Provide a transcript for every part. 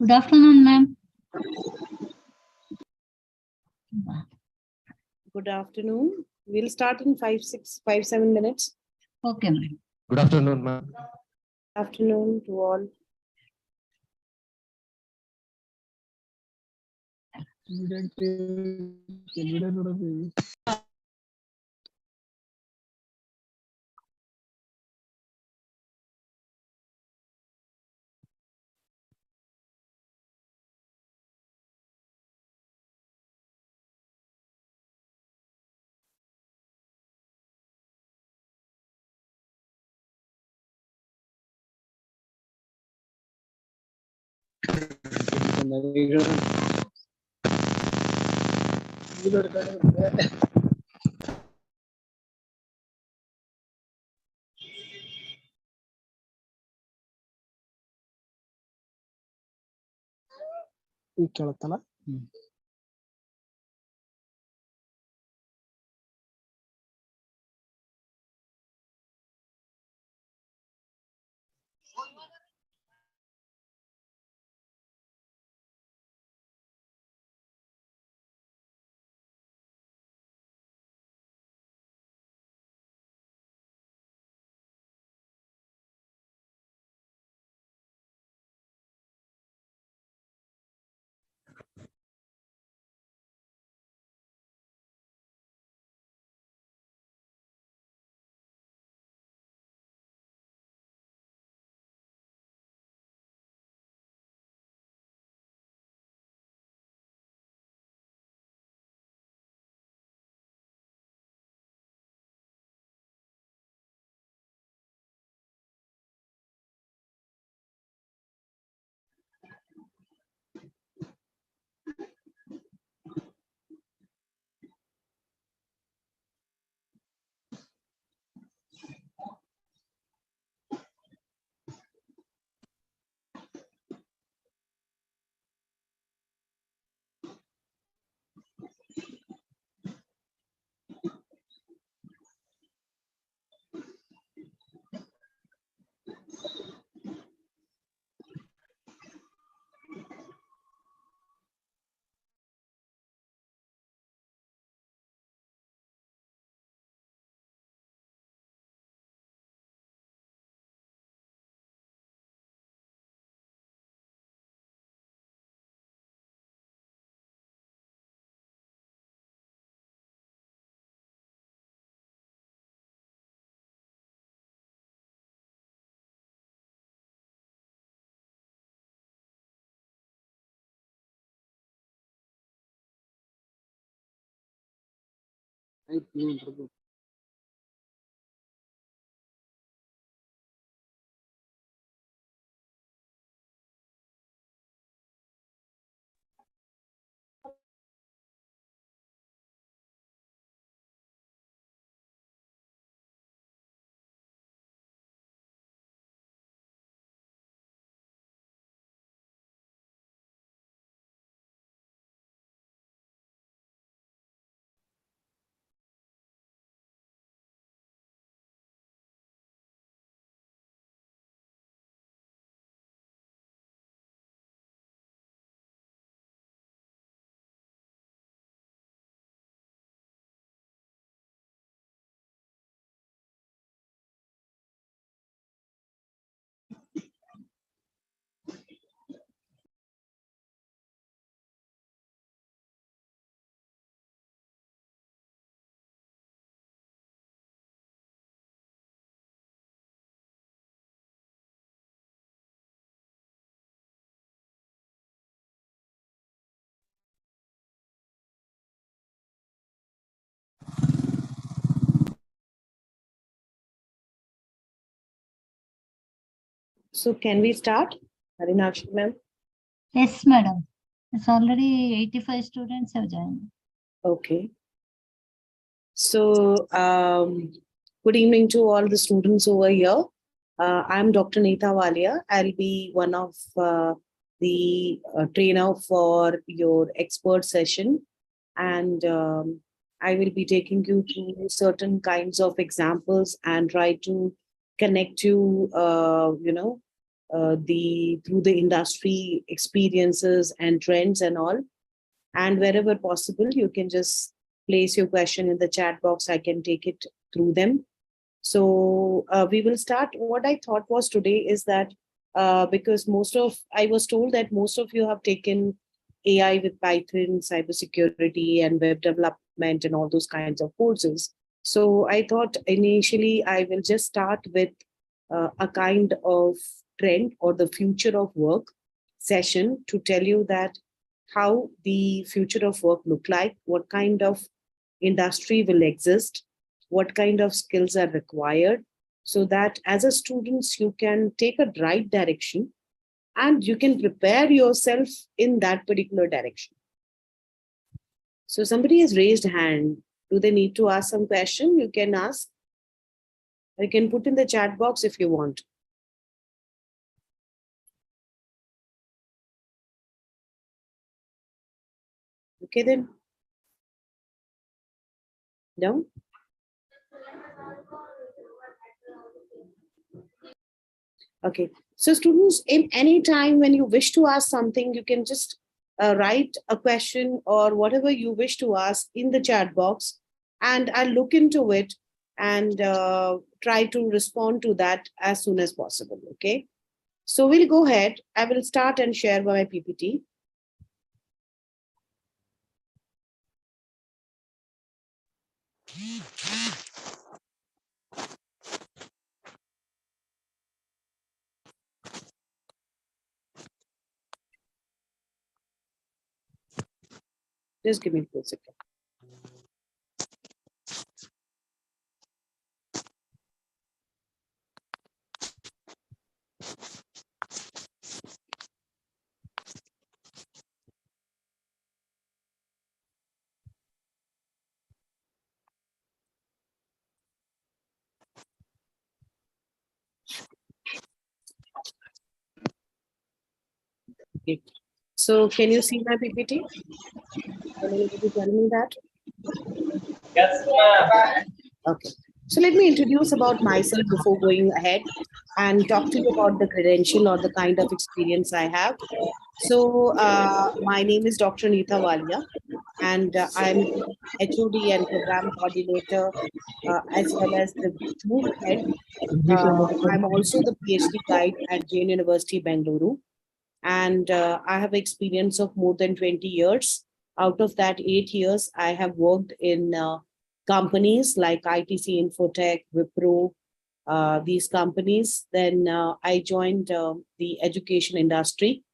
Good afternoon, ma'am. Good afternoon. We'll start in 7 minutes. Okay, ma'am. Good afternoon, ma'am. Afternoon to all. ಈಗ ಕೇಳುತ್ತಲ್ಲ. So can we start? Harinakshi ma'am. Yes, madam. It's already 85 students have joined. Okay. So good evening to all the students over here. I'm Dr. Anita Walia. I'll be one of the trainer for your expert session. And I will be taking you through certain kinds of examples and try to connect you, through the industry experiences and trends and all. And wherever possible, you can just place your question in the chat box. I can take it through them. So we will start. What I thought was today is that because I was told that most of you have taken AI with Python, cybersecurity, and web development, and all those kinds of courses. So I thought initially I will just start with a kind of trend or the future of work session to tell you that how the future of work look like, what kind of industry will exist, what kind of skills are required, so that as a students you can take a right direction and you can prepare yourself in that particular direction. So somebody has raised hand. Do they need to ask some question? You can ask. You can put in the chat box if you want. Okay then. No? Okay. So students, in any time when you wish to ask something, you can just write a question or whatever you wish to ask in the chat box, and I'll look into it and try to respond to that as soon as possible. Okay. So we'll go ahead. I will start and share my PPT. Just give me a few seconds. Okay. So can you see my PPT? Can anybody tell me that? Yes, ma'am. Okay. So let me introduce about myself before going ahead and talk to you about the credential or the kind of experience I have. So my name is Dr. Anita Walia, and I'm HOD and program coordinator as well as the MOOC head. I'm also the PhD guide at Jain University, Bengaluru, and I have experience of more than 20 years. Out of that, 8 years I have worked in companies like ITC Infotech, Wipro, these companies. Then I joined the education industry,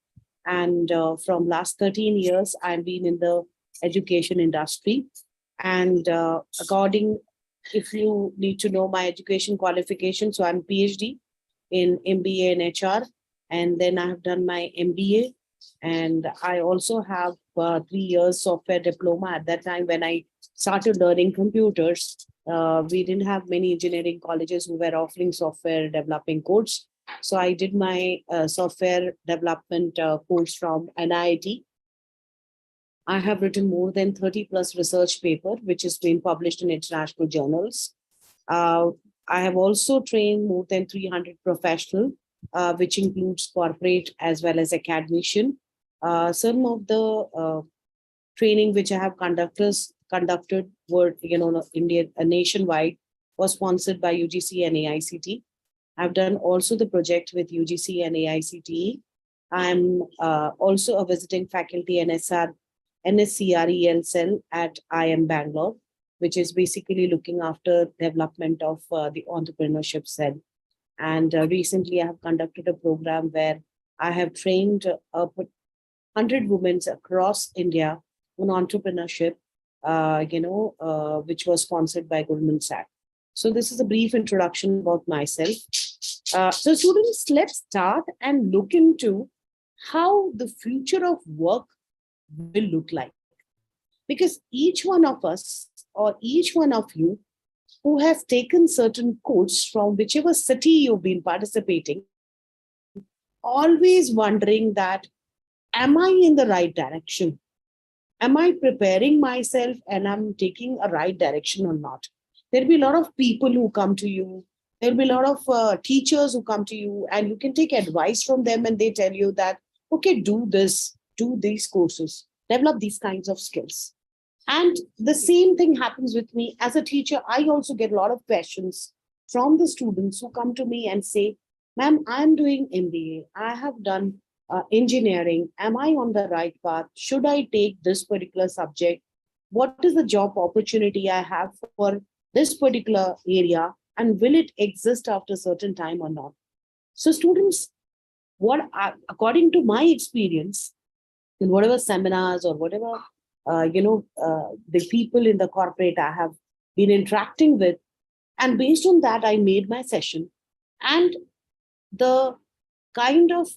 and from last 13 years I've been in the education industry. And according, if you need to know my education qualification, so I'm PhD in MBA in HR, and then I have done my MBA, and I also have 3 years software diploma. At that time when I started learning computers, we didn't have many engineering colleges who were offering software developing course. So I did my software development course from NIT. I have written more than 30 plus research paper, which has been published in international journals. Uh, I have also trained more than 300 professional, which includes corporate as well as academician. Some of the training which I have conducted were, India nationwide, was sponsored by UGC and AICT. I've done also the project with UGC and AICTE. I'm also a visiting faculty NSCREL cell at IM Bangalore, which is basically looking after development of the entrepreneurship cell. And recently I have conducted a program where I have trained 100 women across India on entrepreneurship, which was sponsored by Goldman Sachs. So this is a brief introduction about myself. So students, let's start and look into how the future of work will look like. Because each one of us or each one of you who has taken certain course from whichever city you've been participating, always wondering that, am I in the right direction? Am I preparing myself and I'm taking a right direction or not? There'll be a lot of people who come to you. There'll be a lot of teachers who come to you, and you can take advice from them, and they tell you that, okay, do this, do these courses, develop these kinds of skills. And the same thing happens with me as a teacher. I also get a lot of questions from the students who come to me and say, ma'am, I'm doing MBA. I have done engineering. Am I on the right path? Should I take this particular subject? What is the job opportunity I have for this particular area? And will it exist after a certain time or not? So students, according to my experience, in whatever seminars or whatever, the people in the corporate I have been interacting with, and based on that, I made my session. And the kind of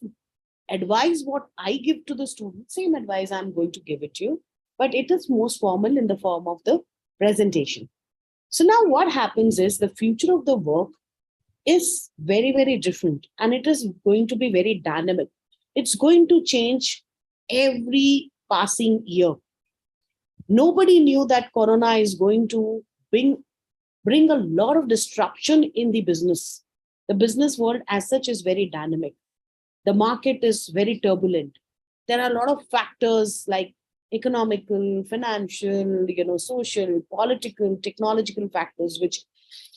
advice what I give to the student, same advice I'm going to give it to you, but it is most formal in the form of the presentation. So now what happens is the future of the work is very, very different, and it is going to be very dynamic. It's going to change every passing year. Nobody knew that Corona is going to bring a lot of disruption in the business. The business world as such is very dynamic. The market is very turbulent. There are a lot of factors like economical, financial, social, political, technological factors which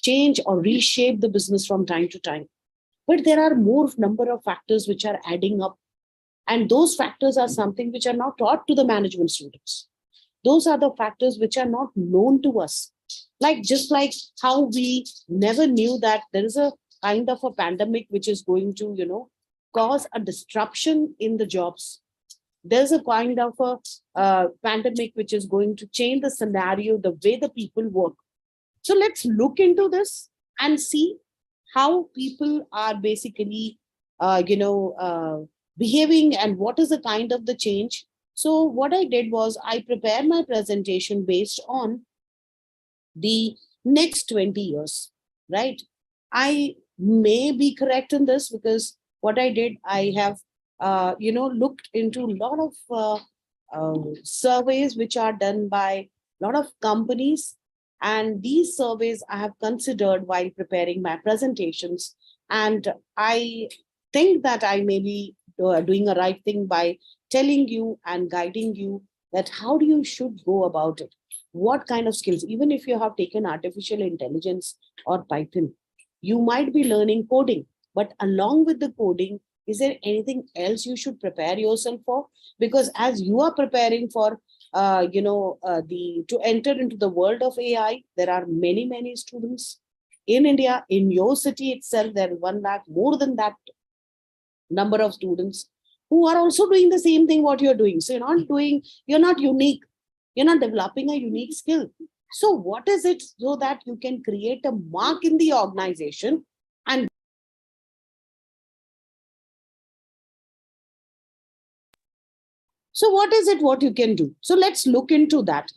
change or reshape the business from time to time. But there are more number of factors which are adding up. And those factors are something which are not taught to the management students. Those are the factors which are not known to us. Like just like how we never knew that there is a kind of a pandemic which is going to, cause a disruption in the jobs. There's a kind of a pandemic which is going to change the scenario, the way the people work. So let's look into this and see how people are basically, behaving and what is the kind of the change. So what I did was I prepared my presentation based on the next 20 years, right? I may be correct in this because what I did, I have, looked into a lot of surveys which are done by a lot of companies. And these surveys I have considered while preparing my presentations. And I think that I may be doing a right thing by telling you and guiding you that how do you should go about it. What kind of skills, even if you have taken artificial intelligence or Python, you might be learning coding, but along with the coding, is there anything else you should prepare yourself for? Because as you are preparing for, to enter into the world of AI, there are many students in India, in your city itself, there are 1 lakh, more than that number of students who are also doing the same thing what you're doing. So you're not unique. You're not developing a unique skill. So what is it so that you can create a mark in the organization? And so what is it what you can do? So let's look into that.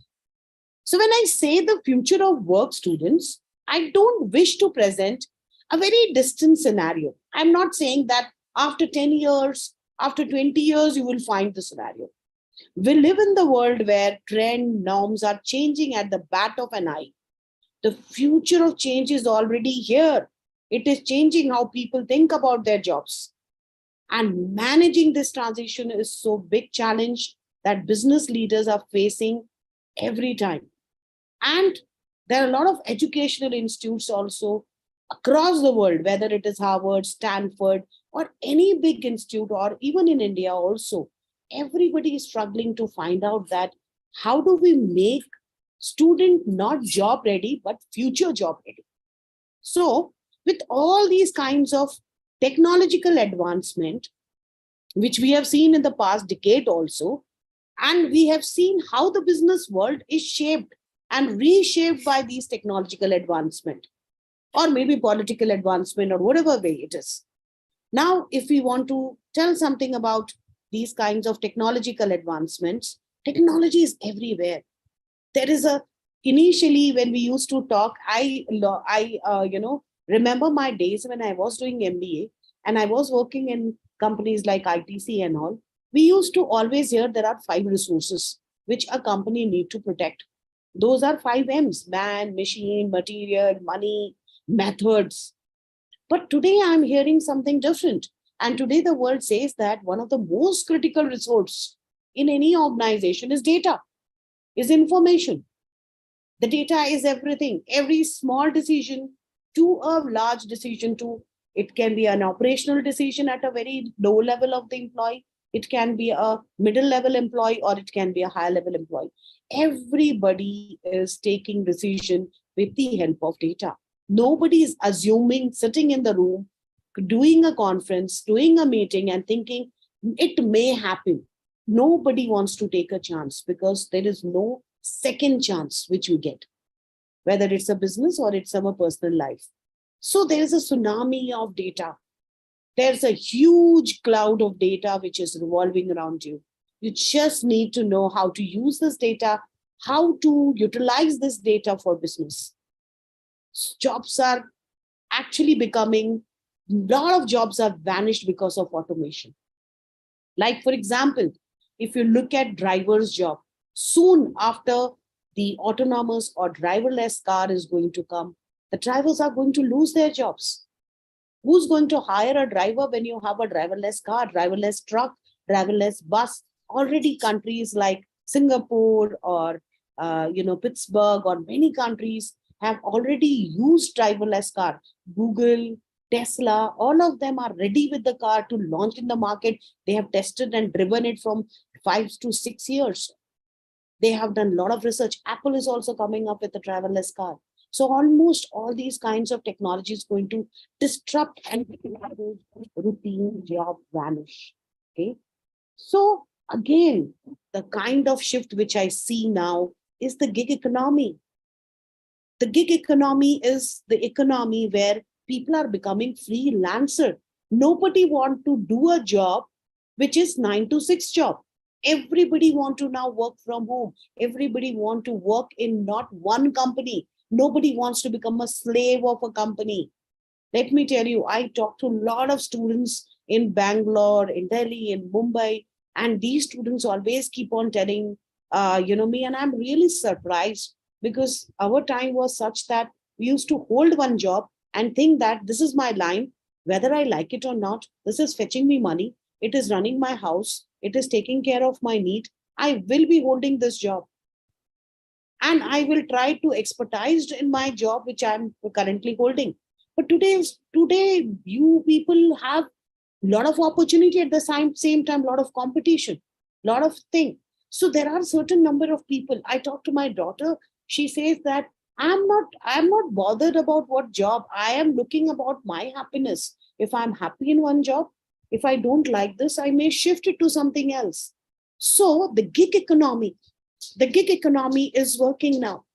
So when I say the future of work, students, I don't wish to present a very distant scenario. I'm not saying that after 10 years, after 20 years, you will find the scenario. We live in the world where trend norms are changing at the bat of an eye. The future of change is already here. It is changing how people think about their jobs. And managing this transition is so big challenge that business leaders are facing every time. And there are a lot of educational institutes also across the world, whether it is Harvard, Stanford, or any big institute, or even in India also. Everybody is struggling to find out that how do we make student not job ready, but future job ready. So with all these kinds of technological advancement, which we have seen in the past decade also, and we have seen how the business world is shaped and reshaped by these technological advancement, or maybe political advancement, or whatever way it is. Now, if we want to tell something about these kinds of technological advancements, technology is everywhere. There is initially when we used to talk, I remember my days when I was doing MBA and I was working in companies like ITC and all. We used to always hear there are 5 resources which a company need to protect. Those are 5 M's: man, machine, material, money, methods. But today I'm hearing something different. And today the world says that one of the most critical resources in any organization is data, is information. The data is everything. Every small decision to a large decision, to it can be an operational decision at a very low level of the employee. It can be a middle level employee, or it can be a high level employee. Everybody is taking decision with the help of data. Nobody is assuming, sitting in the room, doing a conference, doing a meeting and thinking it may happen. Nobody wants to take a chance because there is no second chance which you get, whether it's a business or it's our personal life. So there is a tsunami of data. There's a huge cloud of data which is revolving around you. You just need to know how to use this data, how to utilize this data for business. Jobs are actually becoming, a lot of jobs have vanished because of automation. Like, for example, if you look at driver's job, Soon after the autonomous or driverless car is going to come, the drivers are going to lose their jobs. Who's going to hire a driver when you have a driverless car, driverless truck, driverless bus? Already countries like Singapore or Pittsburgh or many countries have already used driverless car. Google, Tesla, all of them are ready with the car to launch in the market. They have tested and driven it from 5 to 6 years. They have done a lot of research. Apple is also coming up with a driverless car. So almost all these kinds of technologies going to disrupt and make those routine job vanish. Okay. So again, the kind of shift which I see now is the gig economy. The gig economy is the economy where people are becoming freelancer. Nobody want to do a job which is 9 to 6 job. Everybody want to now work from home. Everybody want to work in not one company. Nobody wants to become a slave of a company. Let me tell you, I talk to a lot of students in Bangalore, in Delhi, in Mumbai, and these students always keep on telling, me, and I'm really surprised because our time was such that we used to hold one job and think that this is my line, whether I like it or not, this is fetching me money, it is running my house, it is taking care of my need, I will be holding this job. And I will try to expertise in my job, which I'm currently holding. But today, you people have a lot of opportunity at the same time, a lot of competition, a lot of things. So there are certain number of people. I talk to my daughter. She says that I'm not bothered about what job. I am looking about my happiness. If I'm happy in one job, if I don't like this, I may shift it to something else. So the gig economy is working now.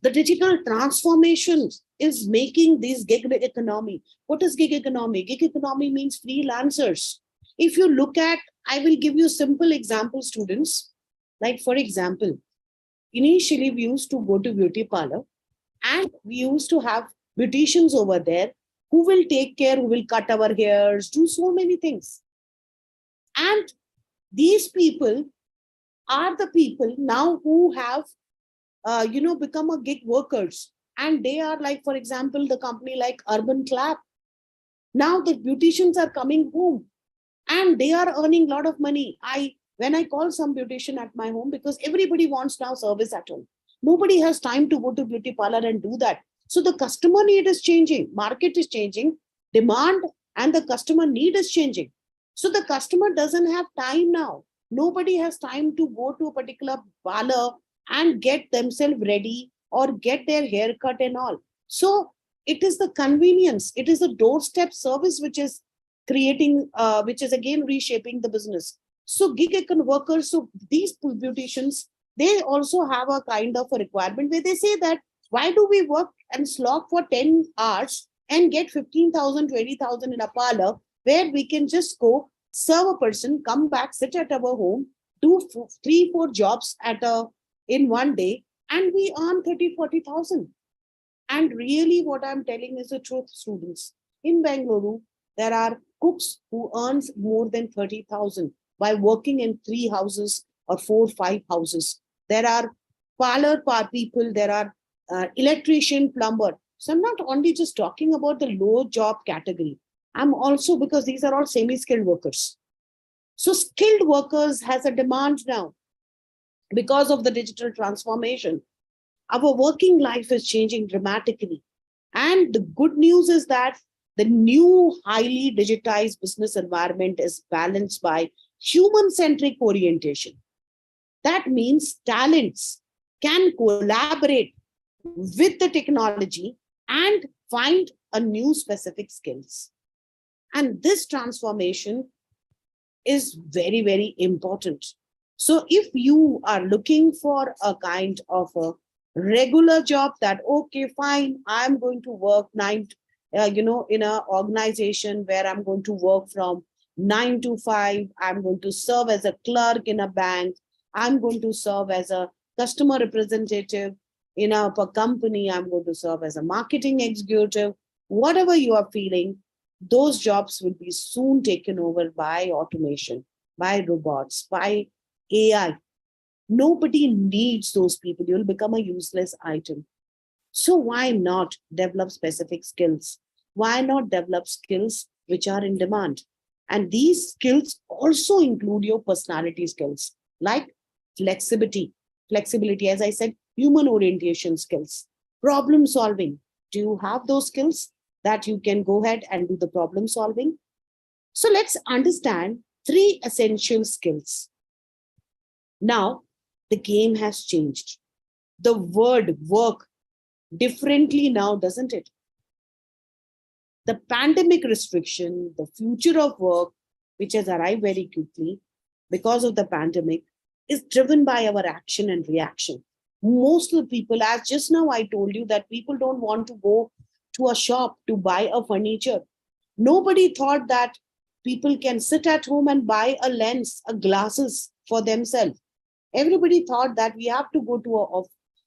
The digital transformation is making this gig economy. What is gig economy? Gig economy means freelancers. If you look at, I will give you simple example, students. Like for example, initially we used to go to beauty parlor and we used to have beauticians over there who will take care, who will cut our hairs, do so many things. And these people are the people now who have become a gig workers, and they are like, for example, the company like Urban Clap. Now the beauticians are coming home and they are earning a lot of money. When I call some beautician at my home, because everybody wants now service at home, nobody has time to go to beauty parlor and do that. So the customer need is changing, market is changing, demand and the customer need is changing. So the customer doesn't have time now. Nobody has time to go to a particular parlor and get themselves ready or get their haircut and all. So it is the convenience, it is a doorstep service which is creating, which is again reshaping the business. So gig econ workers, so these beauticians, they also have a kind of a requirement where they say that why do we work and slog for 10 hours and get 15,000, 20,000 in a parlor where we can just go serve a person, come back, sit at our home, do 3-4 jobs in one day, and we earn 30, 40,000. And really what I'm telling is the truth, students. In Bangalore, there are cooks who earns more than 30,000 by working in 3 houses or 4, 5 houses. There are parlor people, there are electrician, plumber. So I'm not only just talking about the low job category. I'm also, because these are all semi-skilled workers. So skilled workers has a demand now because of the digital transformation. Our working life is changing dramatically. And the good news is that the new highly digitized business environment is balanced by human-centric orientation. That means talents can collaborate with the technology and find a new specific skills. And this transformation is very, very important. So if you are looking for a kind of a regular job that, okay, fine, I'm going to work in an organization where I'm going to work from 9 to 5, I'm going to serve as a clerk in a bank, I'm going to serve as a customer representative in a company, I'm going to serve as a marketing executive, whatever you are feeling, those jobs will be soon taken over by automation, by robots, by AI. Nobody needs those people. You'll become a useless item. So why not develop specific skills? Why not develop skills which are in demand? And these skills also include your personality skills, like flexibility. Flexibility, as I said, human orientation skills, problem solving. Do you have those skills that you can go ahead and do the problem solving? So let's understand 3 essential skills. Now, the game has changed. The word work differently now, doesn't it? The pandemic restriction, the future of work, which has arrived very quickly because of the pandemic, is driven by our action and reaction. Most of the people, as just now I told you, that people don't want to go to a shop to buy a furniture. Nobody thought that people can sit at home and buy a lens, a glasses for themselves. Everybody thought that we have to go to a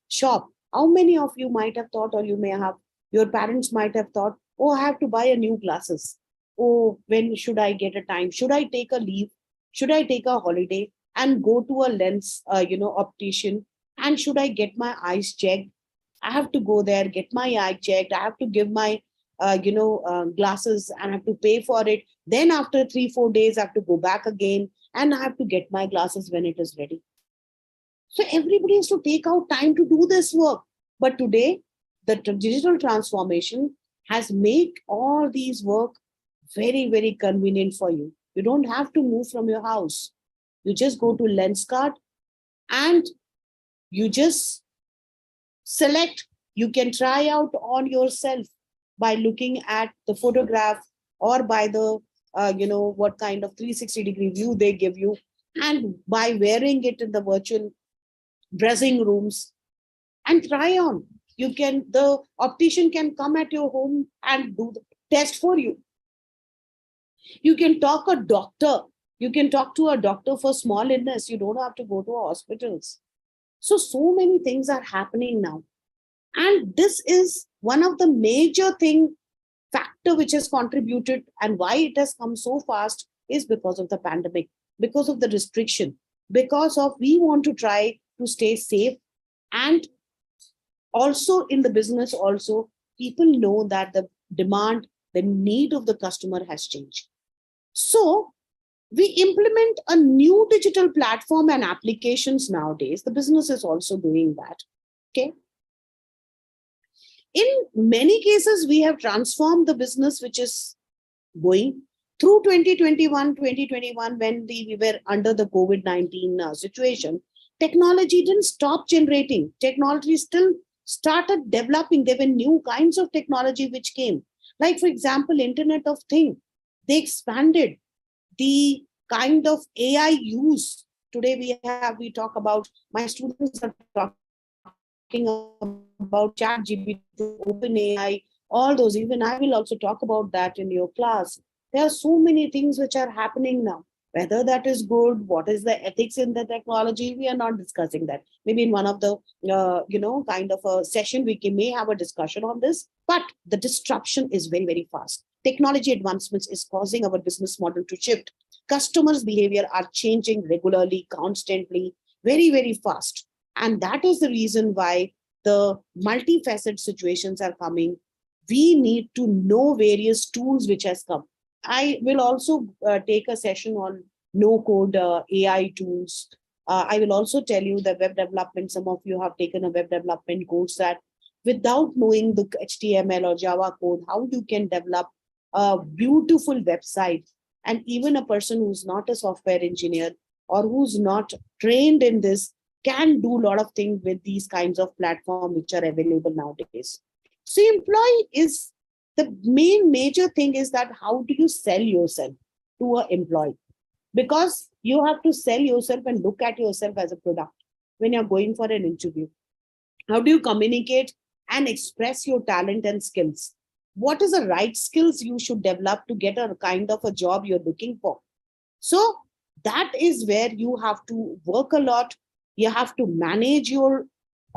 shop. How many of you might have thought, or you may have, your parents might have thought, oh, I have to buy a new glasses. Oh, when should I get a time? Should I take a leave? Should I take a holiday and go to a lens, optician? And should I get my eyes checked? I have to go there, get my eye checked. I have to give my, glasses and I have to pay for it. Then after 3-4 days, I have to go back again and I have to get my glasses when it is ready. So everybody has to take out time to do this work. But today, the digital transformation has made all these work very, very convenient for you. You don't have to move from your house. You just go to Lenskart and you just select. You can try out on yourself by looking at the photograph or by the, what kind of 360-degree view they give you. And by wearing it in the virtual dressing rooms and try on. The optician can come at your home and do the test for you. You can talk to a doctor for small illness. You don't have to go to hospitals. So many things are happening now. And this is one of the major factor which has contributed, and why it has come so fast is because of the pandemic, because of the restriction, because of we want to try to stay safe. And also in the business also, people know that the demand, the need of the customer has changed. So we implement a new digital platform and applications nowadays. The business is also doing that. Okay. In many cases, we have transformed the business, which is going through 2021, when we were under the COVID-19 situation. Technology didn't stop generating. Technology still started developing. There were new kinds of technology which came. Like, for example, Internet of Things. They expanded the kind of AI use. Today we talk about, my students are talking about ChatGPT, OpenAI, all those. Even I will also talk about that in your class. There are so many things which are happening now. Whether that is good, what is the ethics in the technology, we are not discussing that. Maybe in one of the, kind of a session, we may have a discussion on this, but the disruption is very, very fast. Technology advancements is causing our business model to shift. Customers' behavior are changing regularly, constantly, very, very fast. And that is the reason why the multifaceted situations are coming. We need to know various tools which has come. I will also take a session on no-code AI tools. I will also tell you the web development. Some of you have taken a web development course that without knowing the HTML or Java code, how you can develop a beautiful website. And even a person who's not a software engineer or who's not trained in this can do a lot of things with these kinds of platforms which are available nowadays. So employee is the main major thing is that how do you sell yourself to an employee? Because you have to sell yourself and look at yourself as a product when you're going for an interview. How do you communicate and express your talent and skills? What is the right skills you should develop to get a kind of a job you're looking for? So that is where you have to work a lot. You have to manage your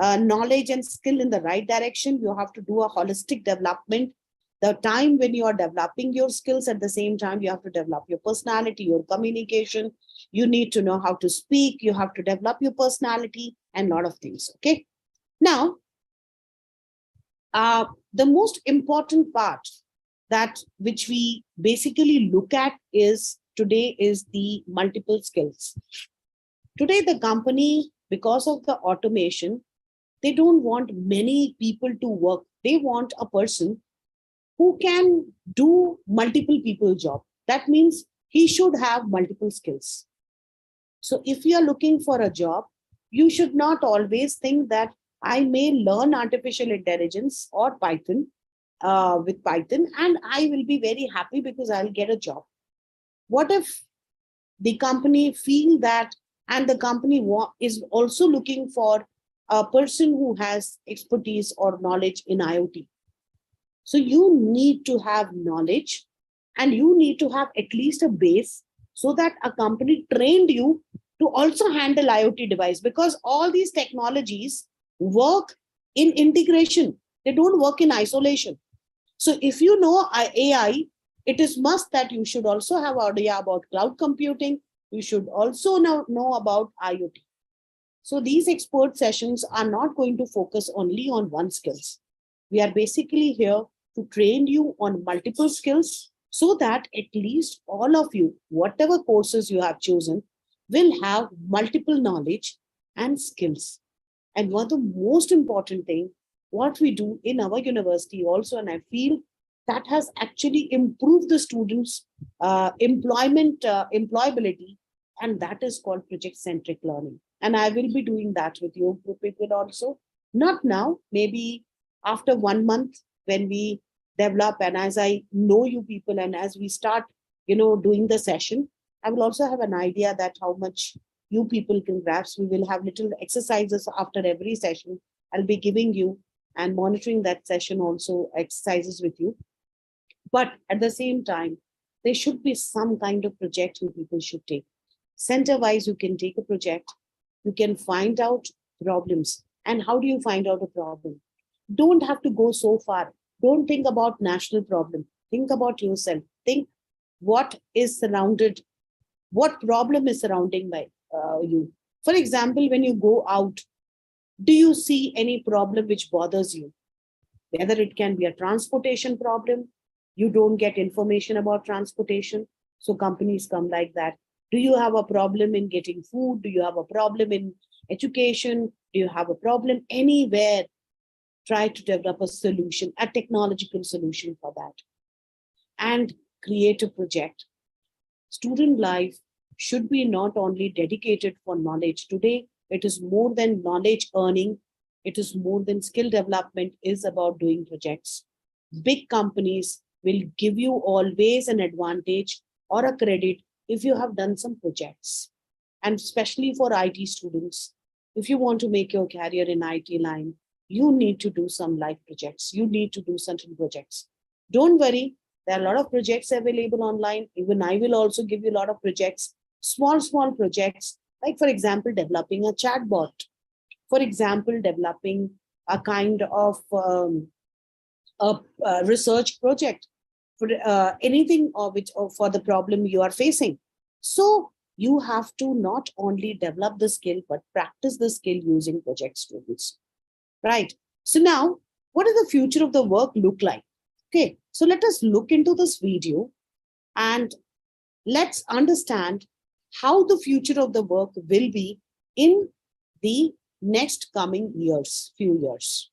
knowledge and skill in the right direction. You have to do a holistic development. The time when you are developing your skills, at the same time, you have to develop your personality, your communication. You need to know how to speak. You have to develop your personality and a lot of things. Okay. Now, the most important part that which we basically look at is today is the multiple skills. Today, the company, because of the automation, they don't want many people to work. They want a person who can do multiple people job. That means he should have multiple skills. So if you are looking for a job, you should not always think that I may learn artificial intelligence or Python with Python and I will be very happy because I'll get a job. What if the company feel that, and the company is also looking for a person who has expertise or knowledge in IoT? So you need to have knowledge and you need to have at least a base so that a company trained you to also handle IoT device, because all these technologies work in integration. They don't work in isolation. So if you know AI, it is must that you should also have idea about cloud computing. You should also know about IoT. So these expert sessions are not going to focus only on one skills. We are basically here to train you on multiple skills so that at least all of you, whatever courses you have chosen, will have multiple knowledge and skills. And one of the most important thing, what we do in our university also, and I feel that has actually improved the students' employability, and that is called project-centric learning. And I will be doing that with you people also. Not now, maybe after 1 month when we develop, and as I know you people, and as we start, doing the session, I will also have an idea that how much you people can grasp. We will have little exercises after every session. I'll be giving you and monitoring that session also exercises with you. But at the same time, there should be some kind of project you people should take. Center-wise, you can take a project. You can find out problems. And how do you find out a problem? Don't have to go so far. Don't think about national problem. Think about yourself. Think what is surrounded, what problem is surrounding by you. For example, when you go out, do you see any problem which bothers you? Whether it can be a transportation problem, you don't get information about transportation, so companies come like that. Do you have a problem in getting food? Do you have a problem in education? Do you have a problem anywhere? Try to develop a solution, a technological solution for that, and create a project. Student life should be not only dedicated for knowledge. Today, it is more than knowledge earning. It is more than skill development, is about doing projects. Big companies will give you always an advantage or a credit if you have done some projects. And especially for IT students, if you want to make your career in IT line, you need to do some life projects. You need to do certain projects. Don't worry, there are a lot of projects available online. Even I will also give you a lot of projects, small projects, like for example, developing a chatbot. For example, developing a kind of a research project for anything for the problem you are facing. So you have to not only develop the skill, but practice the skill using project students. Right. So now, what does the future of the work look like? Okay, so let us look into this video and let's understand how the future of the work will be in the next coming years, few years.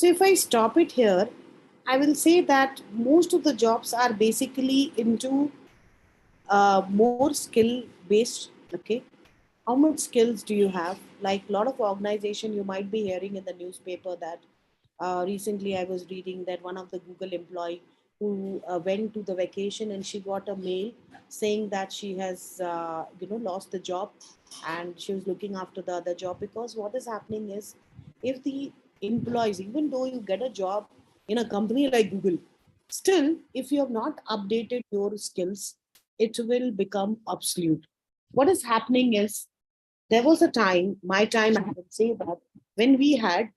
So if I stop it here, I will say that most of the jobs are basically into more skill based. Okay, how much skills do you have? Like a lot of organization, you might be hearing in the newspaper that recently I was reading that one of the Google employee who went to the vacation and she got a mail saying that she has lost the job, and she was looking after the other job. Because what is happening is, if the employees, even though you get a job in a company like Google, still if you have not updated your skills, it will become obsolete. What is happening is, there was a time, my time, I would say that, when we had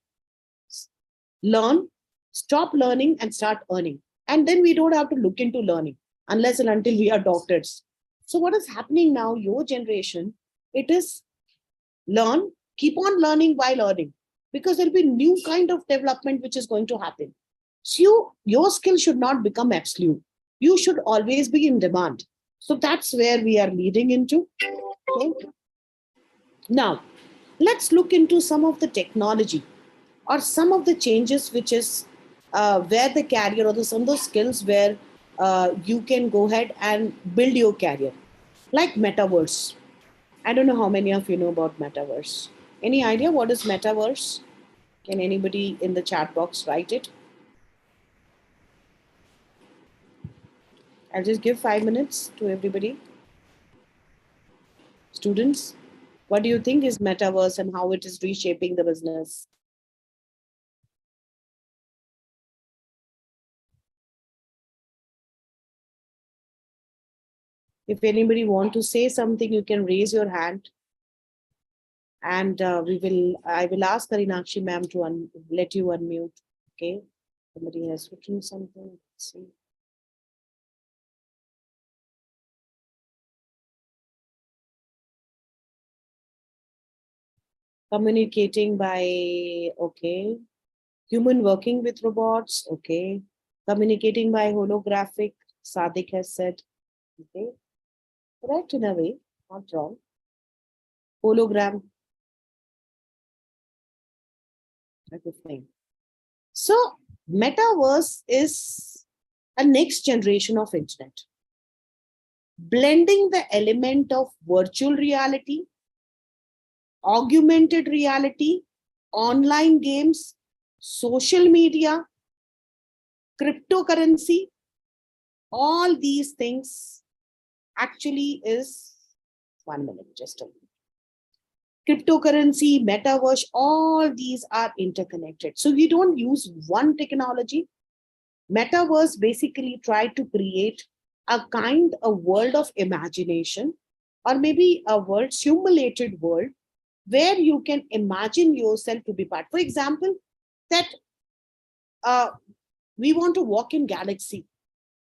learn, stop learning and start earning. And then we don't have to look into learning unless and until we are doctors. So what is happening now, your generation, it is learn, keep on learning while earning, because there'll be new kind of development which is going to happen. So your skill should not become absolute. You should always be in demand. So that's where we are leading into. Okay. Now, let's look into some of the technology or some of the changes which is where the career or some of those skills where you can go ahead and build your career, like metaverse. I don't know how many of you know about metaverse. Any idea what is metaverse? Can anybody in the chat box write it? I'll just give 5 minutes to everybody. Students, what do you think is metaverse and how it is reshaping the business? If anybody want to say something, you can raise your hand, and I will ask Karinakshi ma'am to let you unmute. Okay, somebody has written something. Let's see. Communicating by, okay. Human working with robots, okay. Communicating by holographic, Sadik has said, okay. Correct in a way, not wrong. Hologram, type of thing. So, metaverse is a next generation of internet, blending the element of virtual reality, augmented reality, online games, social media, cryptocurrency, all these things actually is, 1 minute, just a minute. Cryptocurrency, metaverse, all these are interconnected. So we don't use one technology. Metaverse basically try to create a world of imagination, or maybe a world, simulated world, where you can imagine yourself to be part. For example, that we want to walk in galaxy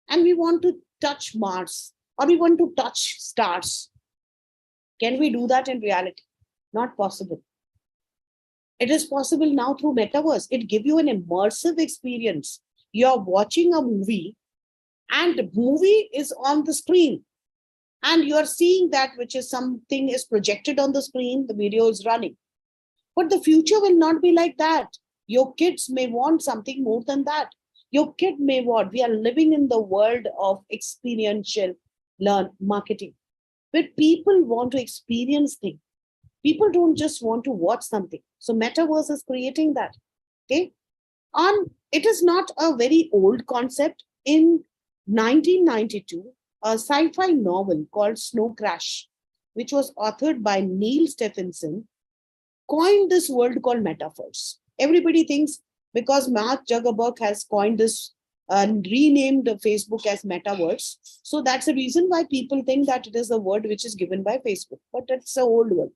and we want to touch Mars, or we want to touch stars. Can we do that in reality? Not possible. It is possible now through metaverse. It gives you an immersive experience. You're watching a movie and the movie is on the screen, and you're seeing that which is something is projected on the screen, the video is running. But the future will not be like that. Your kids may want something more than that. Your kid may want, we are living in the world of experiential marketing, where people want to experience things. People don't just want to watch something. So metaverse is creating that. Okay. It is not a very old concept. In 1992, a sci-fi novel called Snow Crash, which was authored by Neil Stephenson, coined this word called metaverse. Everybody thinks because Mark Zuckerberg has coined this and renamed Facebook as metaverse, so that's the reason why people think that it is a word which is given by Facebook, but it's an old word.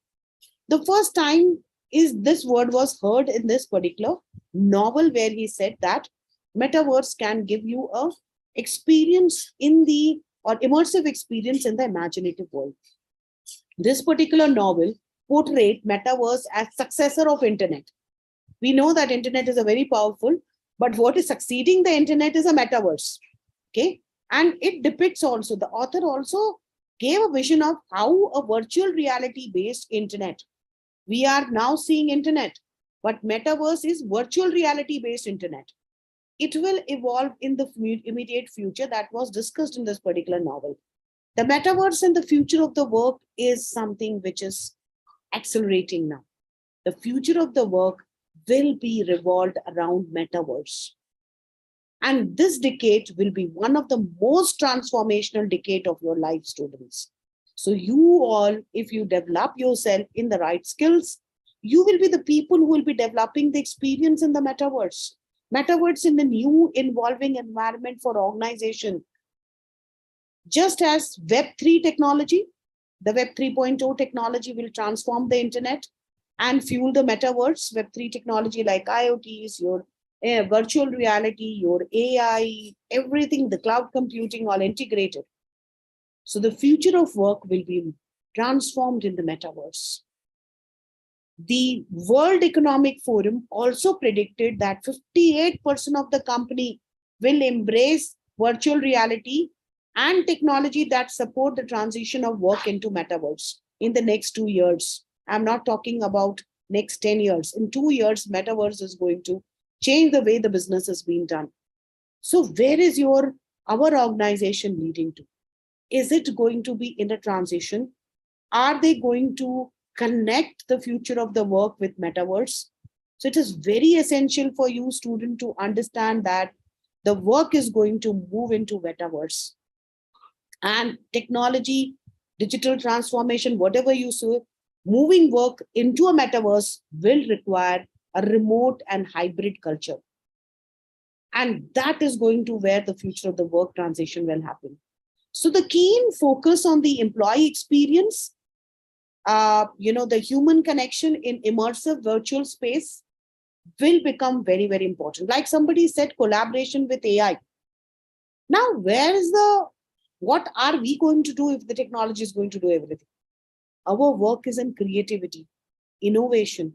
The first time is this word was heard in this particular novel, where he said that metaverse can give you a experience in the, or immersive experience in the imaginative world. This particular novel portrayed metaverse as successor of internet. We know that internet is a very powerful, but what is succeeding the internet is a metaverse. Okay. And it depicts also, the author also gave a vision of how a virtual reality based internet. We are now seeing internet. But metaverse is virtual reality based internet. It will evolve in the immediate future that was discussed in this particular novel. The metaverse and the future of the work is something which is accelerating now. The future of the work will be revolved around metaverse. And this decade will be one of the most transformational decade of your life, students. So you all, if you develop yourself in the right skills, you will be the people who will be developing the experience in the metaverse. Metaverse in the new evolving environment for organization. Just as Web3 technology, the Web 3.0 technology will transform the internet and fuel the metaverse. Web3 technology like IoTs, your virtual reality, your AI, everything, the cloud computing, all integrated. So the future of work will be transformed in the metaverse. The World Economic Forum also predicted that 58% of the company will embrace virtual reality and technology that support the transition of work into metaverse in the next 2 years. I'm not talking about next 10 years. In 2 years, metaverse is going to change the way the business is being done. So where is our organization leading to? Is it going to be in a transition? Are they going to connect the future of the work with metaverse? So it is very essential for you, student, to understand that the work is going to move into metaverse. And technology, digital transformation, whatever you say, moving work into a metaverse will require a remote and hybrid culture. And that is going to where the future of the work transition will happen. So the keen focus on the employee experience, the human connection in immersive virtual space will become very, very important. Like somebody said, collaboration with AI. Now, what are we going to do if the technology is going to do everything? Our work is in creativity, innovation,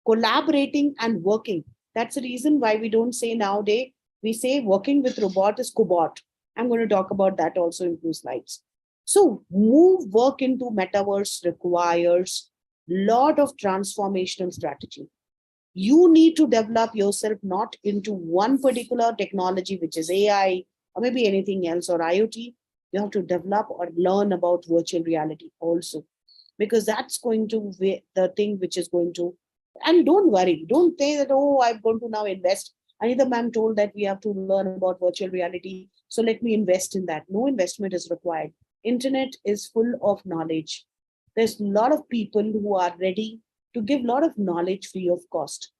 collaborating and working. That's the reason why we don't say nowadays, we say working with robot is cobot. I'm going to talk about that also in 2 slides. So move work into metaverse requires a lot of transformational strategy. You need to develop yourself not into one particular technology, which is AI or maybe anything else or IoT. You have to develop or learn about virtual reality also, because that's going to be the thing which is going to, and don't worry, don't say that, oh, I'm going to now invest. Anita ma'am told that we have to learn about virtual reality, so let me invest in that. No investment is required. Internet is full of knowledge. There's a lot of people who are ready to give a lot of knowledge free of cost.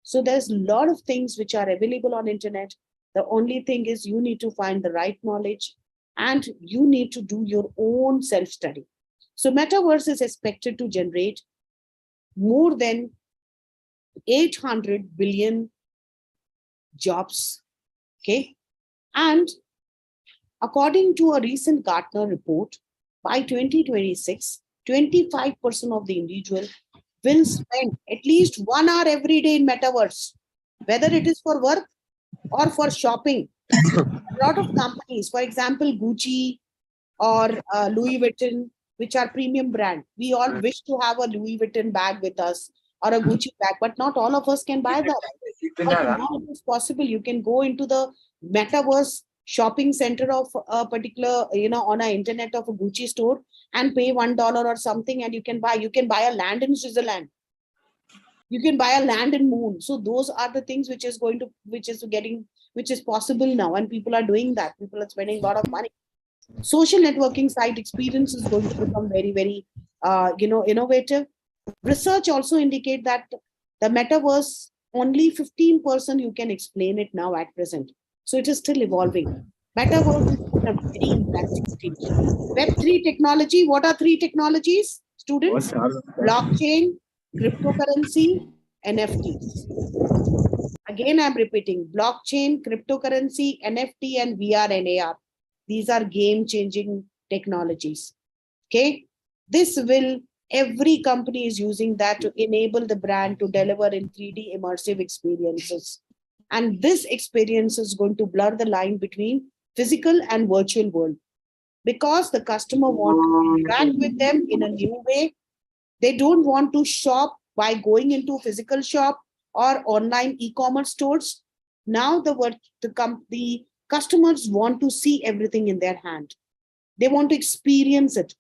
So there's a lot of things which are available on internet. The only thing is you need to find the right knowledge and you need to do your own self-study. So metaverse is expected to generate more than 800 billion jobs. Okay. And according to a recent Gartner report, by 2026, 25% of the individual will spend at least 1 hour every day in metaverse, whether it is for work or for shopping. A lot of companies, for example, Gucci or Louis Vuitton, which are premium brand. We all wish to have a Louis Vuitton bag with us or a Gucci bag, but not all of us can buy that. But now it is possible. You can go into the metaverse shopping center of a particular, on an internet of a Gucci store and pay $1 or something, and you can buy a land in Switzerland. You can buy a land in moon. So those are the things which is possible now, and people are doing that. People are spending a lot of money. Social networking site experience is going to become very, very, innovative. Research also indicate that the metaverse, only 15% you can explain it now at present. So it is still evolving. Metaverse is in a very interesting stage. Web3 technology, what are 3 technologies, students? Blockchain, cryptocurrency, NFTs. Again, I'm repeating, blockchain, cryptocurrency, NFT, and VR and AR. These are game-changing technologies. Okay, every company is using that to enable the brand to deliver in 3D immersive experiences. And this experience is going to blur the line between physical and virtual world, because the customer wants to interact with them in a new way. They don't want to shop by going into a physical shop or online e-commerce stores. Now the customers want to see everything in their hand. They want to experience it.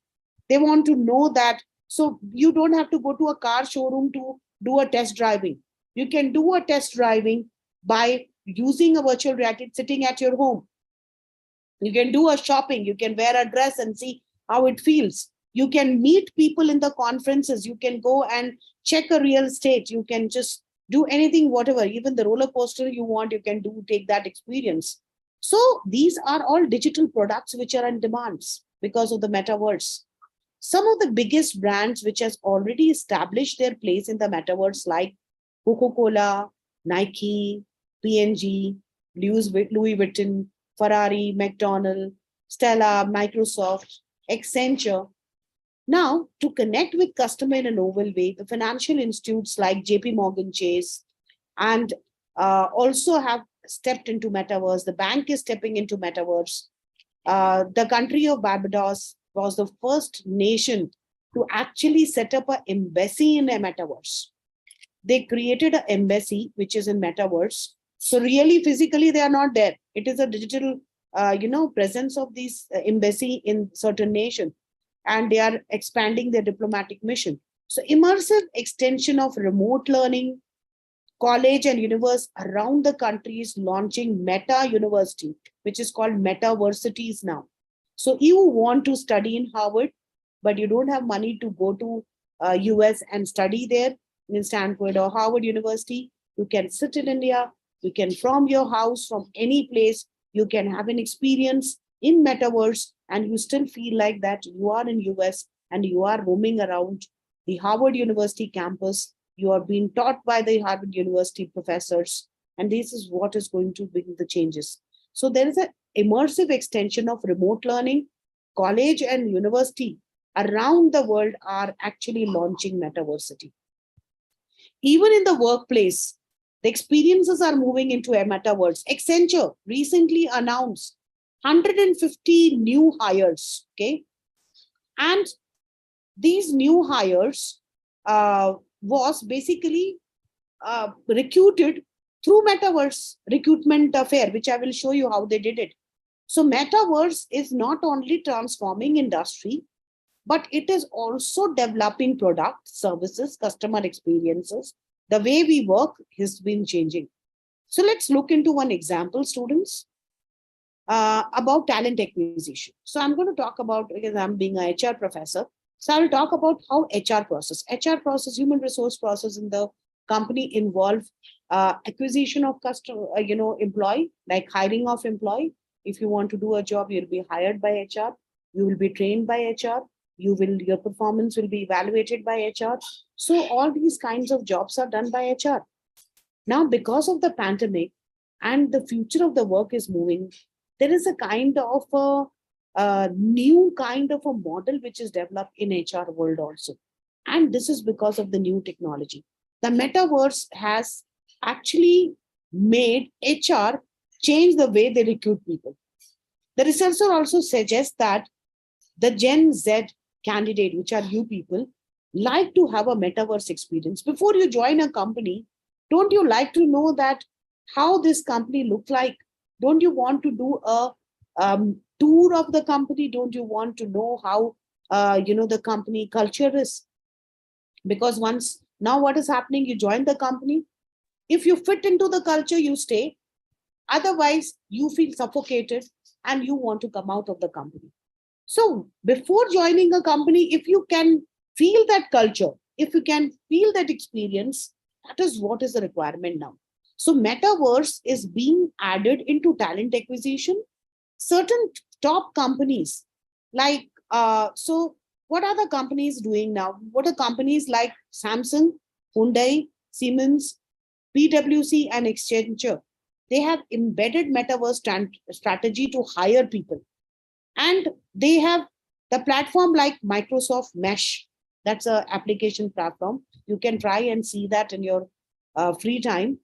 They want to know that. So you don't have to go to a car showroom to do a test driving. You can do a test driving by using a virtual reality sitting at your home. You can do a shopping. You can wear a dress and see how it feels. You can meet people in the conferences. You can go and check a real estate. You can just do anything, whatever, even the roller coaster you want, you can do, take that experience. So these are all digital products which are in demands because of the metaverse. Some of the biggest brands which has already established their place in the metaverse, like Coca-Cola, Nike, P&G, Louis Vuitton, Ferrari, McDonald, Stella, Microsoft, Accenture. Now, to connect with customer in a novel way, the financial institutes like JP Morgan Chase and also have stepped into metaverse. The bank is stepping into metaverse. The country of Barbados was the first nation to actually set up an embassy in a metaverse. They created an embassy which is in metaverse. So really, physically, they are not there. It is a digital, presence of this embassy in certain nation, and they are expanding their diplomatic mission. So immersive extension of remote learning, college and university around the country is launching Meta University, which is called Metaversities now. So you want to study in Harvard, but you don't have money to go to US and study there in Stanford or Harvard University. You can sit in India. You can, from your house, from any place, you can have an experience in metaverse, and you still feel like that you are in US and you are roaming around the Harvard University campus. You are being taught by the Harvard University professors, and this is what is going to bring the changes. So there is an immersive extension of remote learning. College and university around the world are actually launching Metaversity. Even in the workplace, the experiences are moving into a metaverse. Accenture recently announced 150 new hires, okay? And these new hires was basically recruited through metaverse recruitment affair, which I will show you how they did it. So metaverse is not only transforming industry, but it is also developing products, services, customer experiences. The way we work has been changing. So let's look into one example, students, about talent acquisition. So I'm going to talk about, because I'm being an HR professor, so I will talk about how HR process, human resource process in the company involve acquisition of customer, employee, like hiring of employee. If you want to do a job, you'll be hired by HR. You will be trained by HR. Your performance will be evaluated by HR. So all these kinds of jobs are done by HR. Now, because of the pandemic and the future of the work is moving, there is a kind of a new kind of a model which is developed in HR world also. And this is because of the new technology. The metaverse has actually made HR change the way they recruit people. The researcher also suggests that the Gen Z candidate, which are you people, like to have a metaverse experience. Before you join a company, don't you like to know that how this company looks like? Don't you want to do a tour of the company? Don't you want to know how the company culture is? Because now what is happening? You join the company. If you fit into the culture, you stay. Otherwise, you feel suffocated and you want to come out of the company. So before joining a company, if you can feel that culture, if you can feel that experience, that is what is the requirement now. So metaverse is being added into talent acquisition. Certain top companies like, so what are the companies doing now? What are companies like Samsung, Hyundai, Siemens, PwC and Accenture? They have embedded metaverse strategy to hire people. And they have the platform like Microsoft Mesh. That's an application platform. You can try and see that in your free time.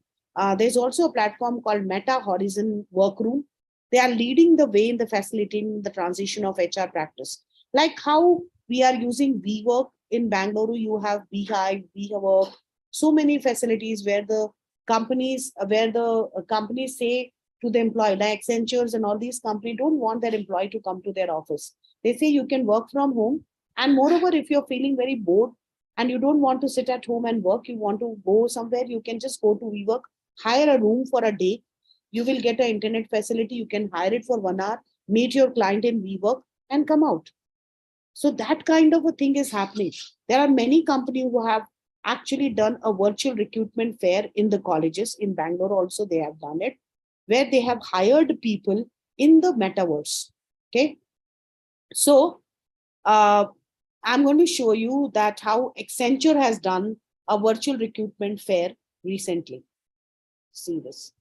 There's also a platform called Meta Horizon Workroom. They are leading the way in the facilitating the transition of HR practice. Like how we are using WeWork in Bangalore, you have Beehive, WeWork. so many facilities where the companies say to the employee, like Accentures and all these companies don't want their employee to come to their office. They say you can work from home. And moreover, if you're feeling very bored and you don't want to sit at home and work, you want to go somewhere, you can just go to WeWork, hire a room for a day. You will get an internet facility. You can hire it for 1 hour, meet your client in WeWork and come out. So that kind of a thing is happening. There are many companies who have actually done a virtual recruitment fair in the colleges. In Bangalore also, they have done it, where they have hired people in the metaverse. Okay. So I'm going to show you that how Accenture has done a virtual recruitment fair recently. See this.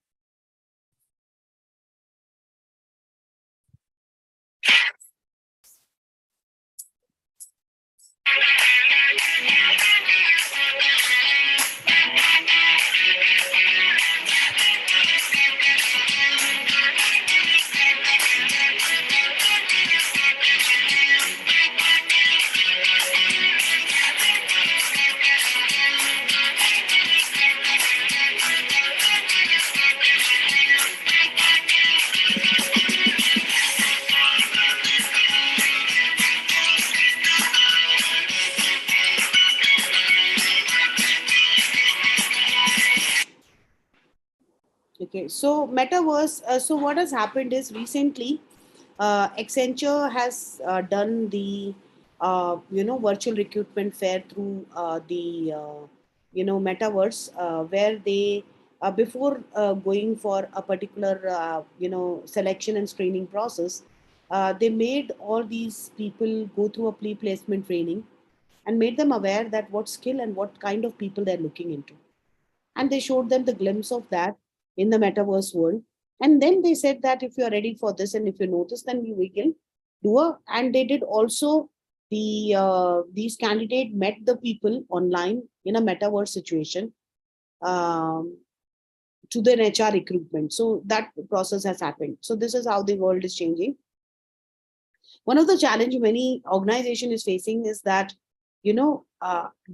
Okay, so metaverse. So what has happened is recently, Accenture has done the virtual recruitment fair through the metaverse, where they before going for a particular selection and screening process, they made all these people go through a pre-placement training and made them aware that what skill and what kind of people they're looking into, and they showed them the glimpse of that in the metaverse world. And then they said that if you're ready for this and if you notice, then we can do a, and they did also these candidates met the people online in a metaverse situation, um, to their HR recruitment. So that process has happened. So this is how the world is changing. One of the challenge many organization is facing is that, do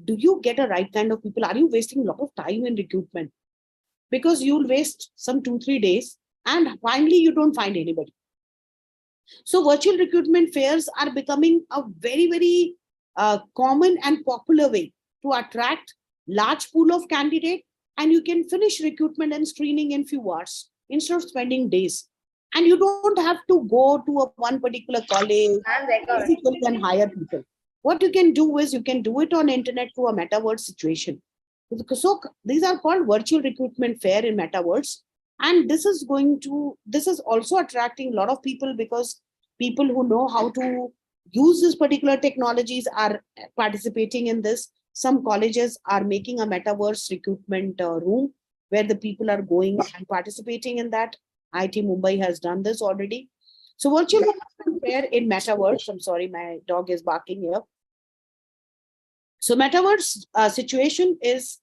you get a right kind of people? Are you wasting a lot of time in recruitment? Because you'll waste some 2-3 days and finally you don't find anybody. So virtual recruitment fairs are becoming a very, very common and popular way to attract large pool of candidate, and you can finish recruitment and screening in few hours instead of spending days. And you don't have to go to a one particular college and hire people. What you can do is you can do it on internet through a metaverse situation. So these are called virtual recruitment fair in metaverse. And this is also attracting a lot of people, because people who know how to use this particular technologies are participating in this. Some colleges are making a metaverse recruitment room where the people are going and participating in that. IT Mumbai has done this already. So virtual recruitment fair in metaverse. I'm sorry, my dog is barking here. So metaverse situation is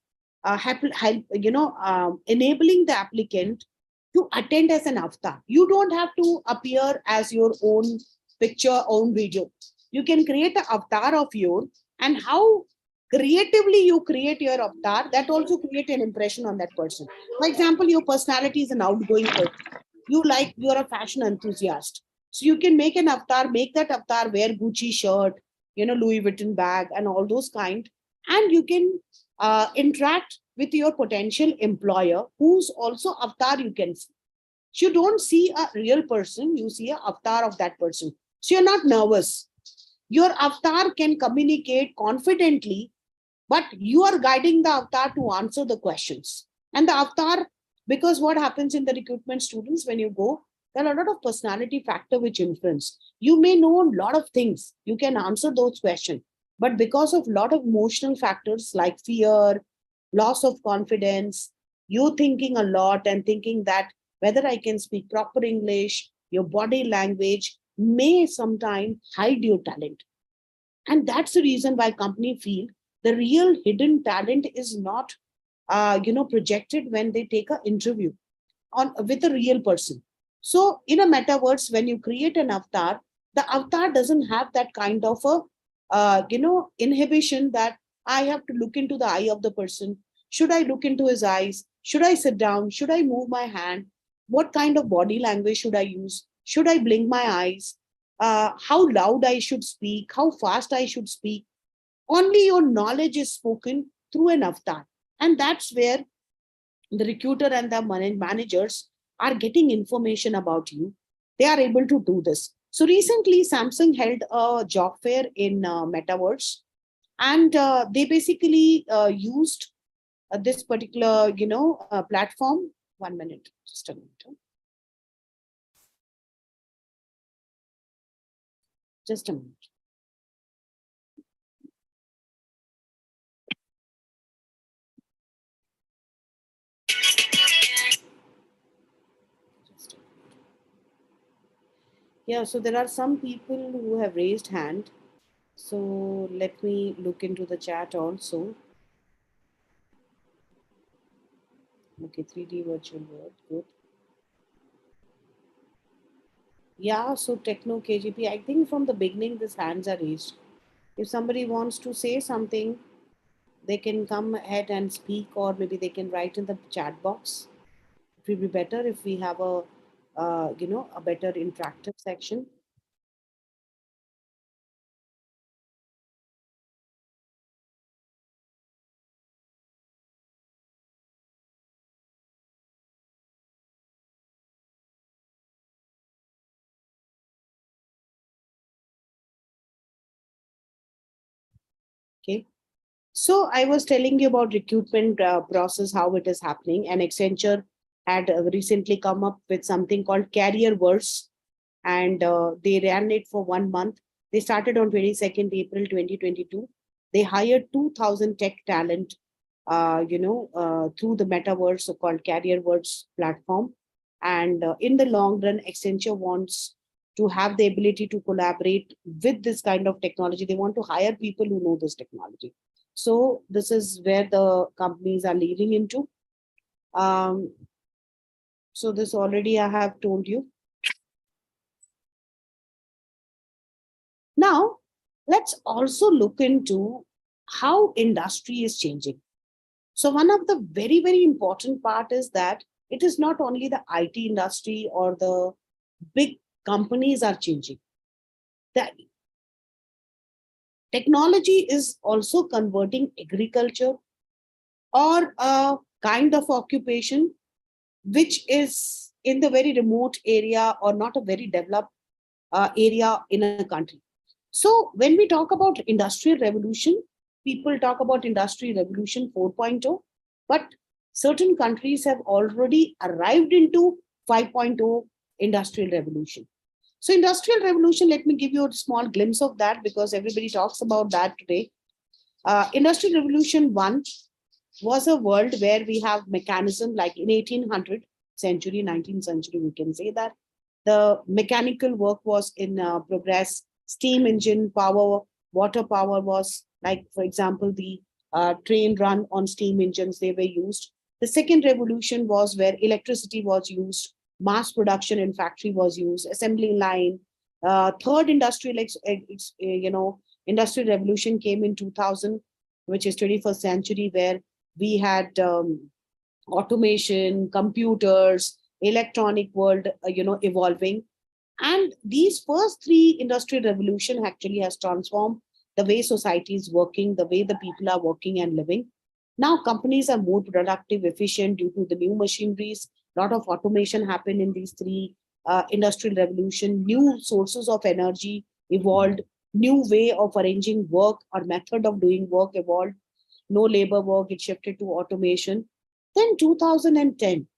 enabling the applicant to attend as an avatar. You don't have to appear as your own picture, own video. You can create an avatar of yours, and how creatively you create your avatar, that also create an impression on that person. For example, your personality is an outgoing person. You're a fashion enthusiast. So you can make an avatar, make that avatar wear Gucci shirt, Louis Vuitton bag and all those kind. And you can interact with your potential employer, who's also avatar you can see. So you don't see a real person, you see an avatar of that person. So you're not nervous. Your avatar can communicate confidently, but you are guiding the avatar to answer the questions. And the avatar, because what happens in the recruitment students, when you go, there are a lot of personality factor which influence. You may know a lot of things, you can answer those questions, but because of a lot of emotional factors like fear, loss of confidence, you thinking a lot and thinking that whether I can speak proper English, your body language may sometimes hide your talent. And that's the reason why company feel the real hidden talent is not projected when they take an interview on with a real person. So in a metaverse, when you create an avatar, the avatar doesn't have that kind of a inhibition that I have to look into the eye of the person, Should I look into his eyes? Should I sit down? Should I move my hand? What kind of body language should I use? Should I blink my eyes? How loud I should speak? How fast I should speak? Only your knowledge is spoken through an avatar. And that's where the recruiter and the managers are getting information about you. They are able to do this. So recently, Samsung held a job fair in Metaverse, and they basically used this particular, platform. 1 minute, just a minute. Just a minute. Yeah, so there are some people who have raised hand. So let me look into the chat also. Okay, 3D virtual world, good. Yeah, so Techno KGP, I think from the beginning, these hands are raised. If somebody wants to say something, they can come ahead and speak, or maybe they can write in the chat box. It will be better if we have a better interactive section. Okay. So I was telling you about recruitment process, how it is happening, and Accenture had recently come up with something called Career Verse, and they ran it for 1 month. They started on 22nd April 2022. They hired 2,000 tech talent, through the metaverse, so-called Careerverse platform. And in the long run, Accenture wants to have the ability to collaborate with this kind of technology. They want to hire people who know this technology. So this is where the companies are leading into. So this already I have told you. Now, let's also look into how industry is changing. So one of the very, very important part is that it is not only the IT industry or the big companies are changing. The technology is also converting agriculture or a kind of occupation which is in the very remote area or not a very developed area in a country. So when we talk about industrial revolution, people talk about industry revolution 4.0, but certain countries have already arrived into 5.0 industrial revolution. So industrial revolution, let me give you a small glimpse of that because everybody talks about that today. Industrial revolution 1 was a world where we have mechanism like in 1800 century, 19th century, we can say that the mechanical work was in progress. Steam engine power, water power was like, for example, the train run on steam engines, they were used. The second revolution was where electricity was used, mass production in factory was used, assembly line. Third industrial revolution came in 2000, which is 21st century, where we had automation, computers, electronic world, evolving. And these first three industrial revolution actually has transformed the way society is working, the way the people are working and living. Now companies are more productive, efficient due to the new machineries. A lot of automation happened in these three industrial revolution. New sources of energy evolved. New way of arranging work or method of doing work evolved. No labor work, it shifted to automation. Then 2010.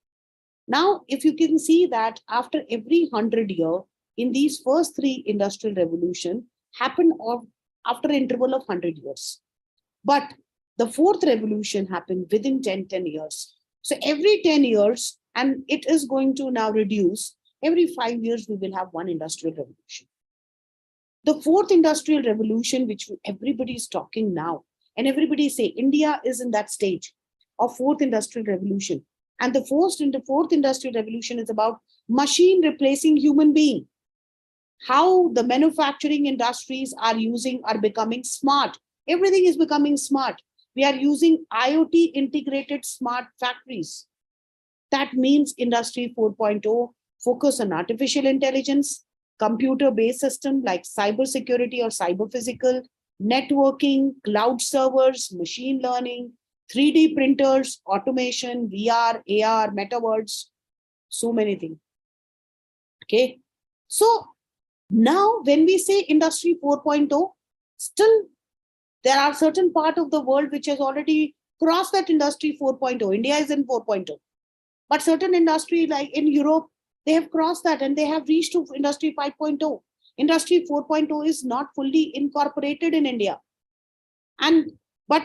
Now, if you can see that after every 100 years, in these first three industrial revolution happened after an interval of 100 years. But the fourth revolution happened within 10 years. So every 10 years, and it is going to now reduce, every 5 years, we will have one industrial revolution. The fourth industrial revolution, which everybody is talking now, and everybody say India is in that stage of fourth industrial revolution. And the fourth industrial revolution is about machine replacing human being. How the manufacturing industries are becoming smart. Everything is becoming smart. We are using IoT integrated smart factories. That means Industry 4.0 focus on artificial intelligence, computer-based system like cybersecurity or cyber-physical, networking, cloud servers, machine learning, 3D printers, automation, VR, AR, metaverse, so many things. Okay. So now when we say Industry 4.0, still there are certain part of the world which has already crossed that Industry 4.0. India is in 4.0. But certain industry like in Europe, they have crossed that and they have reached to Industry 5.0. Industry 4.0 is not fully incorporated in India. But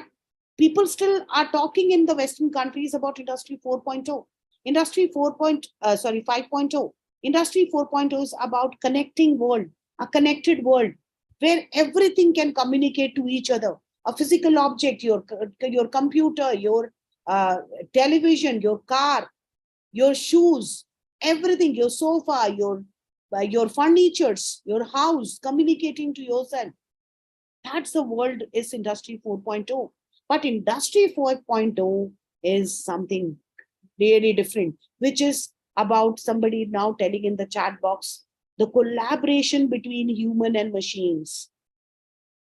people still are talking in the Western countries about Industry 4.0. Industry 5.0. Industry 4.0 is about connecting world, a connected world where everything can communicate to each other. A physical object, your computer, your television, your car, your shoes, everything, your sofa, your furnitures, your house, communicating to yourself. That's the world is Industry 4.0. But Industry 4.0 is something really different, which is about somebody now telling in the chat box, the collaboration between human and machines.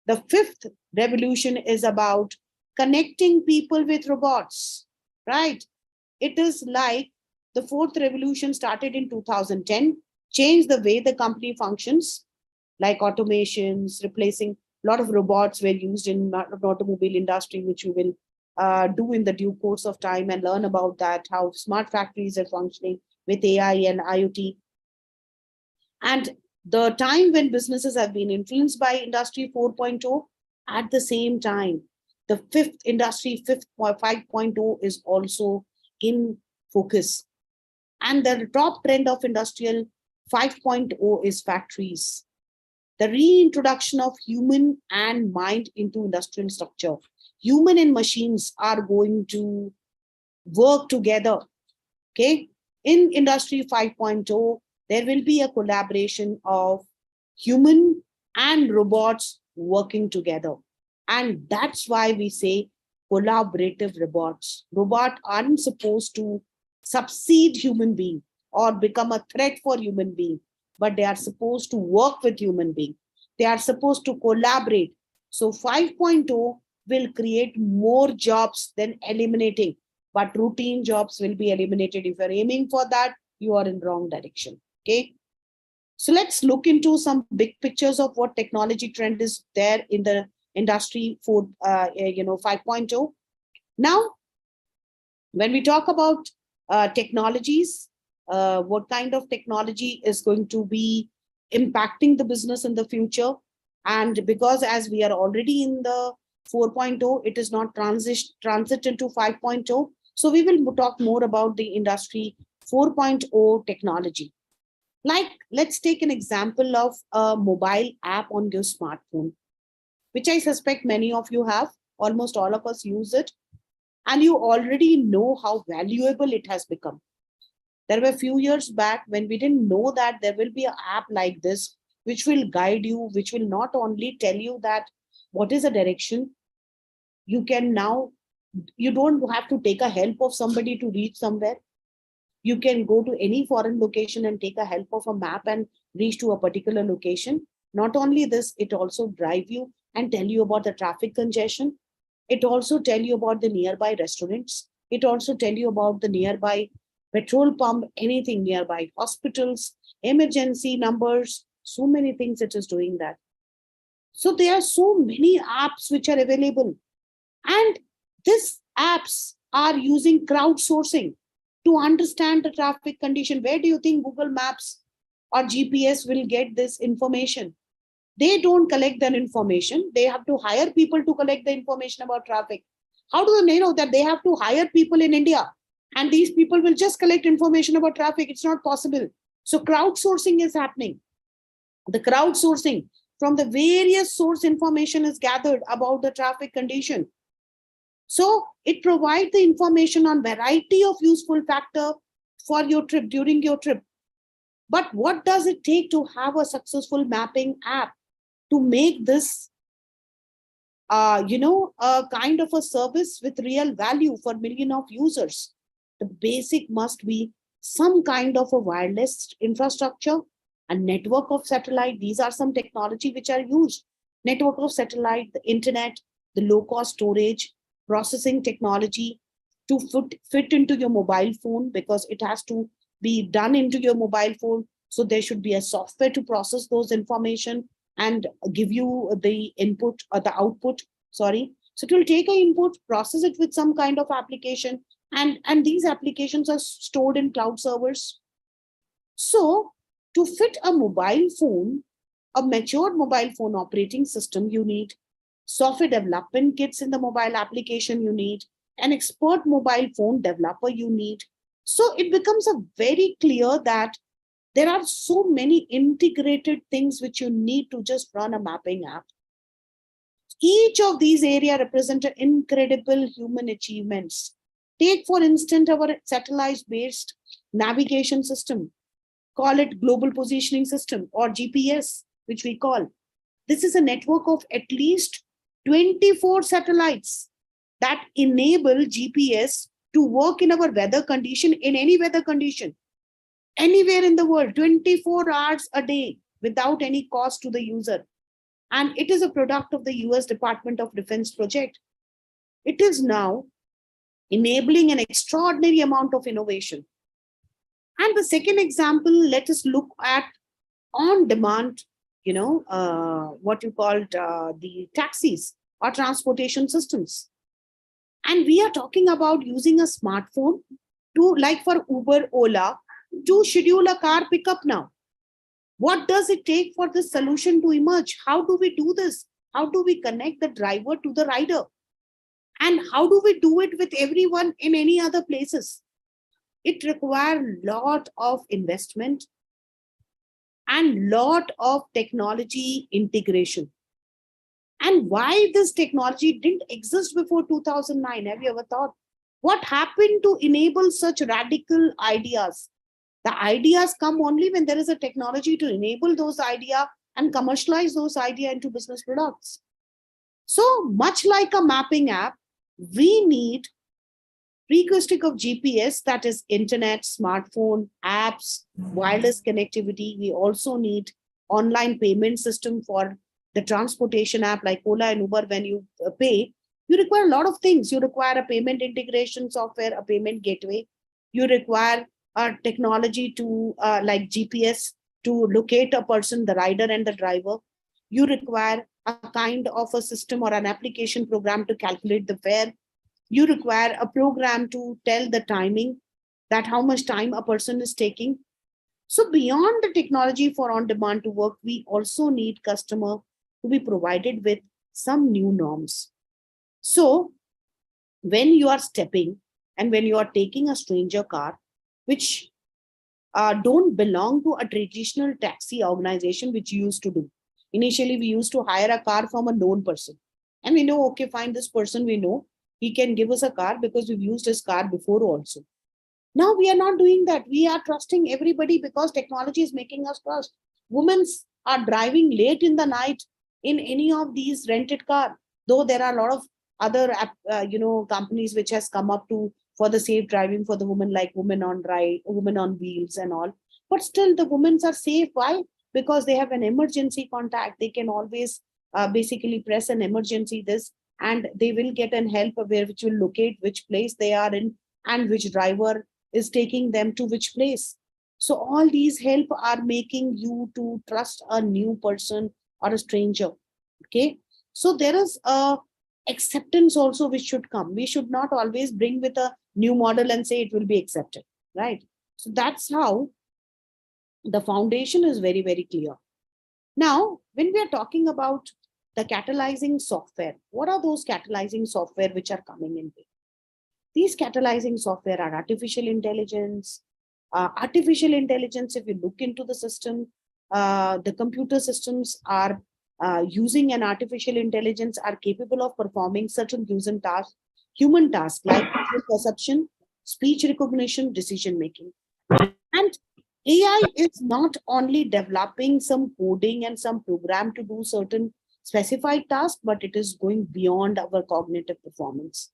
The fifth revolution is about connecting people with robots, right? It is like the fourth revolution started in 2010, changed the way the company functions, like automations, replacing a lot of robots were used in automobile industry, which we will do in the due course of time and learn about that, how smart factories are functioning with AI and IoT. And the time when businesses have been influenced by Industry 4.0, at the same time, the fifth Industry 5.0 is also in focus. And the top trend of Industrial 5.0 is factories. The reintroduction of human and mind into industrial structure. Human and machines are going to work together. Okay. In Industry 5.0, there will be a collaboration of human and robots working together. And that's why we say collaborative robots. Robots aren't supposed to succeed human being or become a threat for human being, but they are supposed to work with human being. They are supposed to collaborate. So 5.0 will create more jobs than eliminating, but routine jobs will be eliminated. If you're aiming for that, you are in wrong direction. Okay. So let's look into some big pictures of what technology trend is there in the Industry 5.0. Now, when we talk about technologies, what kind of technology is going to be impacting the business in the future? And because as we are already in the 4.0, it is not transit into 5.0. So we will talk more about the Industry 4.0 technology. Like, let's take an example of a mobile app on your smartphone, which I suspect many of you have. Almost all of us use it. And you already know how valuable it has become. There were a few years back when we didn't know that there will be an app like this, which will guide you, which will not only tell you that what is the direction, you can now, you don't have to take a help of somebody to reach somewhere. You can go to any foreign location and take a help of a map and reach to a particular location. Not only this, it also drive you and tell you about the traffic congestion. It also tell you about the nearby restaurants. It also tell you about the nearby petrol pump, anything nearby, hospitals, emergency numbers, so many things it is doing that. So there are so many apps which are available. And these apps are using crowdsourcing to understand the traffic condition. Where do you think Google Maps or GPS will get this information? They don't collect that information. They have to hire people to collect the information about traffic. How do they know that they have to hire people in India and these people will just collect information about traffic? It's not possible. So crowdsourcing is happening. The crowdsourcing from the various source information is gathered about the traffic condition. So it provides the information on variety of useful factor for your trip, during your trip. But what does it take to have a successful mapping app to make this a kind of a service with real value for million of users. The basic must be some kind of a wireless infrastructure, a network of satellite. These are some technology which are used. Network of satellite, the internet, the low cost storage, processing technology to fit into your mobile phone, because it has to be done into your mobile phone. So there should be a software to process those information and give you the input or the output. Sorry. So it will take an input, process it with some kind of application, and these applications are stored in cloud servers. So to fit a mobile phone, a matured mobile phone operating system, you need software development kits in the mobile application, you need an expert mobile phone developer, you need. So it becomes a very clear that there are so many integrated things which you need to just run a mapping app. Each of these areas represent incredible human achievements. Take, for instance, our satellite-based navigation system. Call it Global Positioning System or GPS, which we call. This is a network of at least 24 satellites that enable GPS to work in our weather condition, in any weather condition, anywhere in the world, 24 hours a day, without any cost to the user. And it is a product of the US Department of Defense project. It is now enabling an extraordinary amount of innovation. And the second example, let us look at on-demand, what you called the taxis or transportation systems. And we are talking about using a smartphone to, like for Uber, Ola, to schedule a car pickup now. What does it take for this solution to emerge? How do we do this? How do we connect the driver to the rider? And how do we do it with everyone in any other places? It requires a lot of investment and lot of technology integration. And why this technology didn't exist before 2009? Have you ever thought? What happened to enable such radical ideas? The ideas come only when there is a technology to enable those ideas and commercialize those ideas into business products. So much like a mapping app, we need prerequisite of GPS, that is internet, smartphone, apps, wireless connectivity. We also need online payment system for the transportation app like Ola and Uber. When you pay, you require a lot of things. You require a payment integration software, a payment gateway. You require a technology to like GPS to locate a person, the rider and the driver. You require a kind of a system or an application program to calculate the fare. You require a program to tell the timing, that how much time a person is taking. So beyond the technology for on-demand to work, we also need customer to be provided with some new norms. So when you are stepping and when you are taking a stranger car, which don't belong to a traditional taxi organization, which you used to do. Initially, we used to hire a car from a known person. And we know, okay, fine, this person we know, he can give us a car because we've used his car before also. Now we are not doing that. We are trusting everybody because technology is making us trust. Women are driving late in the night in any of these rented car, though there are a lot of other companies which has come up to for the safe driving for the women, like women on ride, women on wheels and all. But still the women are safe. Why? Because they have an emergency contact. They can always basically press an emergency this, and they will get an help where which will locate which place they are in and which driver is taking them to which place. So all these help are making you to trust a new person or a stranger. Okay. So there is a acceptance also which should come. We should not always bring with a new model and say it will be accepted, right? So that's how the foundation is very, very clear. Now, when we are talking about the catalyzing software, what are those catalyzing software which are coming in? These catalyzing software are artificial intelligence. Artificial intelligence, if you look into the system, the computer systems are using an artificial intelligence are capable of performing certain human tasks like perception, speech recognition, decision making. And AI is not only developing some coding and some program to do certain specified task, but it is going beyond our cognitive performance,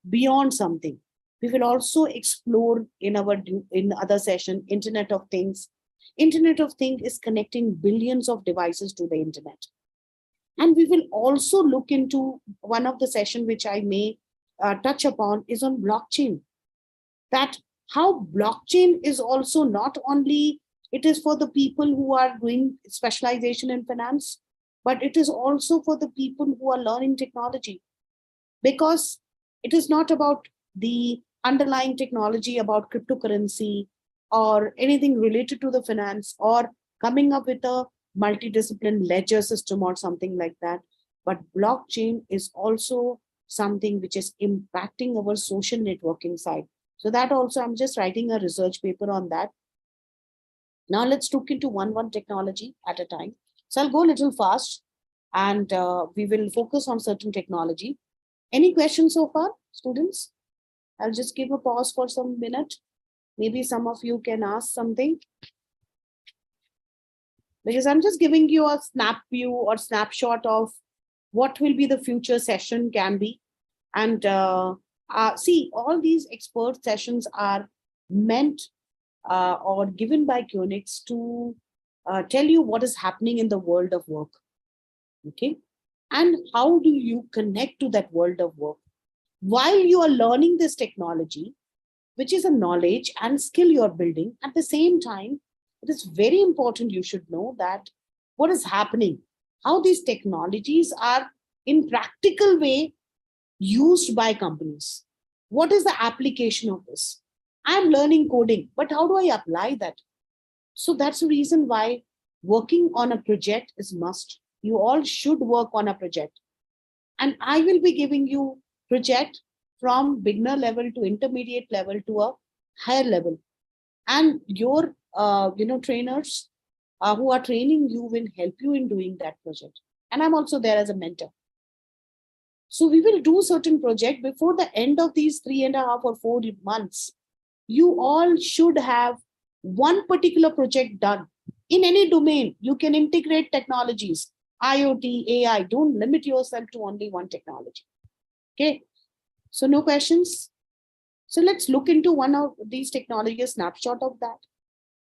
beyond something. We will also explore in other session, Internet of Things. Internet of Things is connecting billions of devices to the internet. And we will also look into one of the session which I may touch upon is on blockchain. That how blockchain is also not only, it is for the people who are doing specialization in finance, but it is also for the people who are learning technology. Because it is not about the underlying technology about cryptocurrency or anything related to the finance or coming up with a multidiscipline ledger system or something like that. But blockchain is also something which is impacting our social networking side. So that also, I'm just writing a research paper on that. Now let's look into one technology at a time. So I'll go a little fast and we will focus on certain technology. Any questions so far, students? I'll just give a pause for some minute. Maybe some of you can ask something. Because I'm just giving you a snap view or snapshot of what will be the future session can be. And see, all these expert sessions are meant or given by QNX to tell you what is happening in the world of work. Okay. And how do you connect to that world of work? While you are learning this technology, which is a knowledge and skill you're building, at the same time, it is very important you should know that what is happening, how these technologies are in practical way used by companies. What is the application of this? I'm learning coding, but how do I apply that? So that's the reason why working on a project is must. You all should work on a project. And I will be giving you project from beginner level to intermediate level to a higher level. And your trainers who are training you will help you in doing that project. And I'm also there as a mentor. So we will do certain project before the end of these 3.5 or 4 months. You all should have one particular project done in any domain. You can integrate technologies, IoT, AI. Don't limit yourself to only one technology. Okay. So no questions. So let's look into one of these technologies, snapshot of that.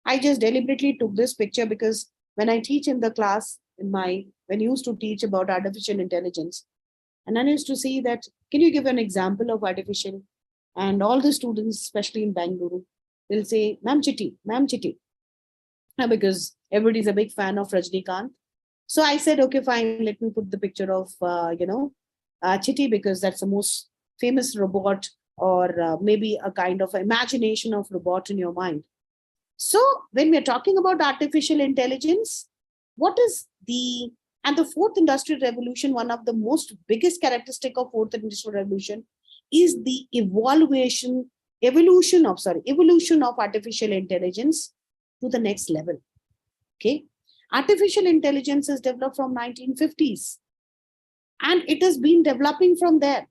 I just deliberately took this picture because when I teach in the class, when I used to teach about artificial intelligence, and I used to see that, can you give an example of artificial? And all the students, especially in Bangalore, they'll say, Ma'am Chitti, because everybody's a big fan of Rajnikant. So I said, okay, fine, let me put the picture of, Chitti, because that's the most famous robot or maybe a kind of imagination of robot in your mind. So when we're talking about artificial intelligence, what is the fourth industrial revolution, one of the most biggest characteristic of fourth industrial revolution is the evolution of artificial intelligence to the next level. Okay. Artificial intelligence is developed from 1950s and it has been developing from there.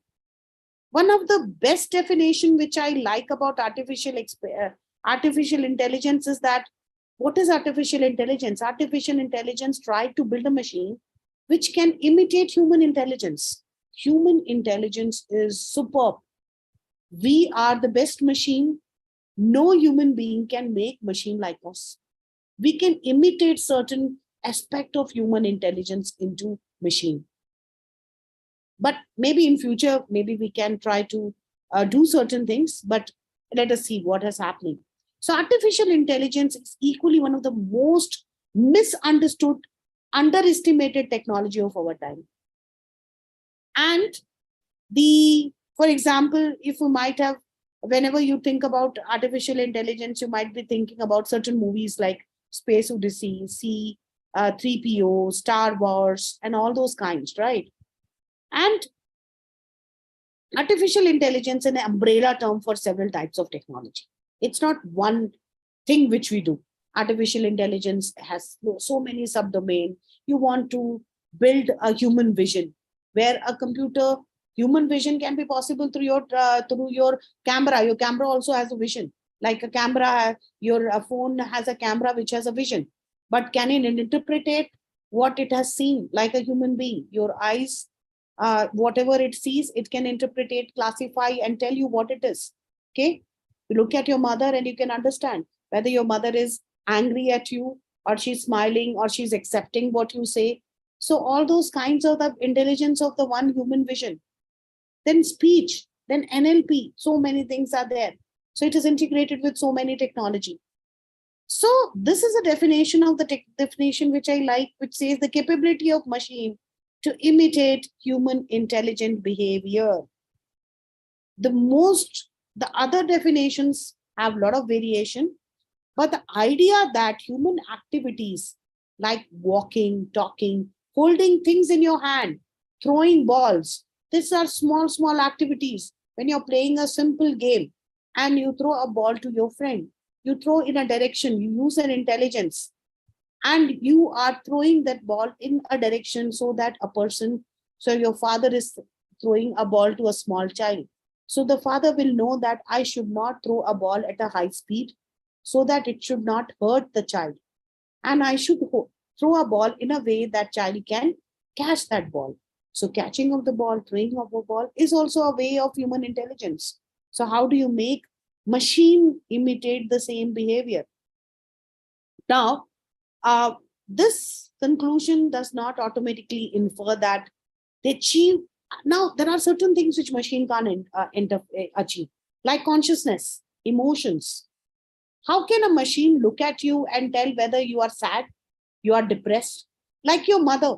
One of the best definition which I like about artificial intelligence is that, what is artificial intelligence? Artificial intelligence tried to build a machine which can imitate human intelligence. Human intelligence is superb. We are the best machine. No human being can make machine like us. We can imitate certain aspect of human intelligence into machine. But maybe in future, maybe we can try to do certain things, but let us see what is happening. So artificial intelligence is equally one of the most misunderstood, underestimated technology of our time. And for example, if you might have, whenever you think about artificial intelligence, you might be thinking about certain movies like Space Odyssey, C-3PO, Star Wars, and all those kinds, right? And artificial intelligence is an umbrella term for several types of technology. It's not one thing which we do. Artificial intelligence has so many subdomains. You want to build a human vision, where a computer, human vision can be possible through your camera. Your camera also has a vision. Like a camera, your phone has a camera which has a vision. But can it interpret it? what it has seen, like a human being. Your eyes, whatever it sees, it can interpret it, classify, and tell you what it is. Okay. You look at your mother and you can understand whether your mother is angry at you, or she's smiling, or she's accepting what you say. So all those kinds of the intelligence of the one human vision. Then speech, then NLP, so many things are there. So it is integrated with so many technology. So this is a definition of the definition which I like, which says the capability of machine to imitate human intelligent behavior. The other definitions have a lot of variation, but the idea that human activities like walking, talking, holding things in your hand, throwing balls, these are small activities. When you're playing a simple game and you throw a ball to your friend, you throw in a direction, you use an intelligence, and you are throwing that ball in a direction so that a person, so your father is throwing a ball to a small child. So the father will know that I should not throw a ball at a high speed so that it should not hurt the child. And I should throw a ball in a way that child can catch that ball. So catching of the ball, throwing of the ball is also a way of human intelligence. So how do you make machine imitate the same behavior? Now, this conclusion does not automatically infer that they achieve. Now, there are certain things which machine can't achieve, like consciousness, emotions. How can a machine look at you and tell whether you are sad, you are depressed? Like your mother,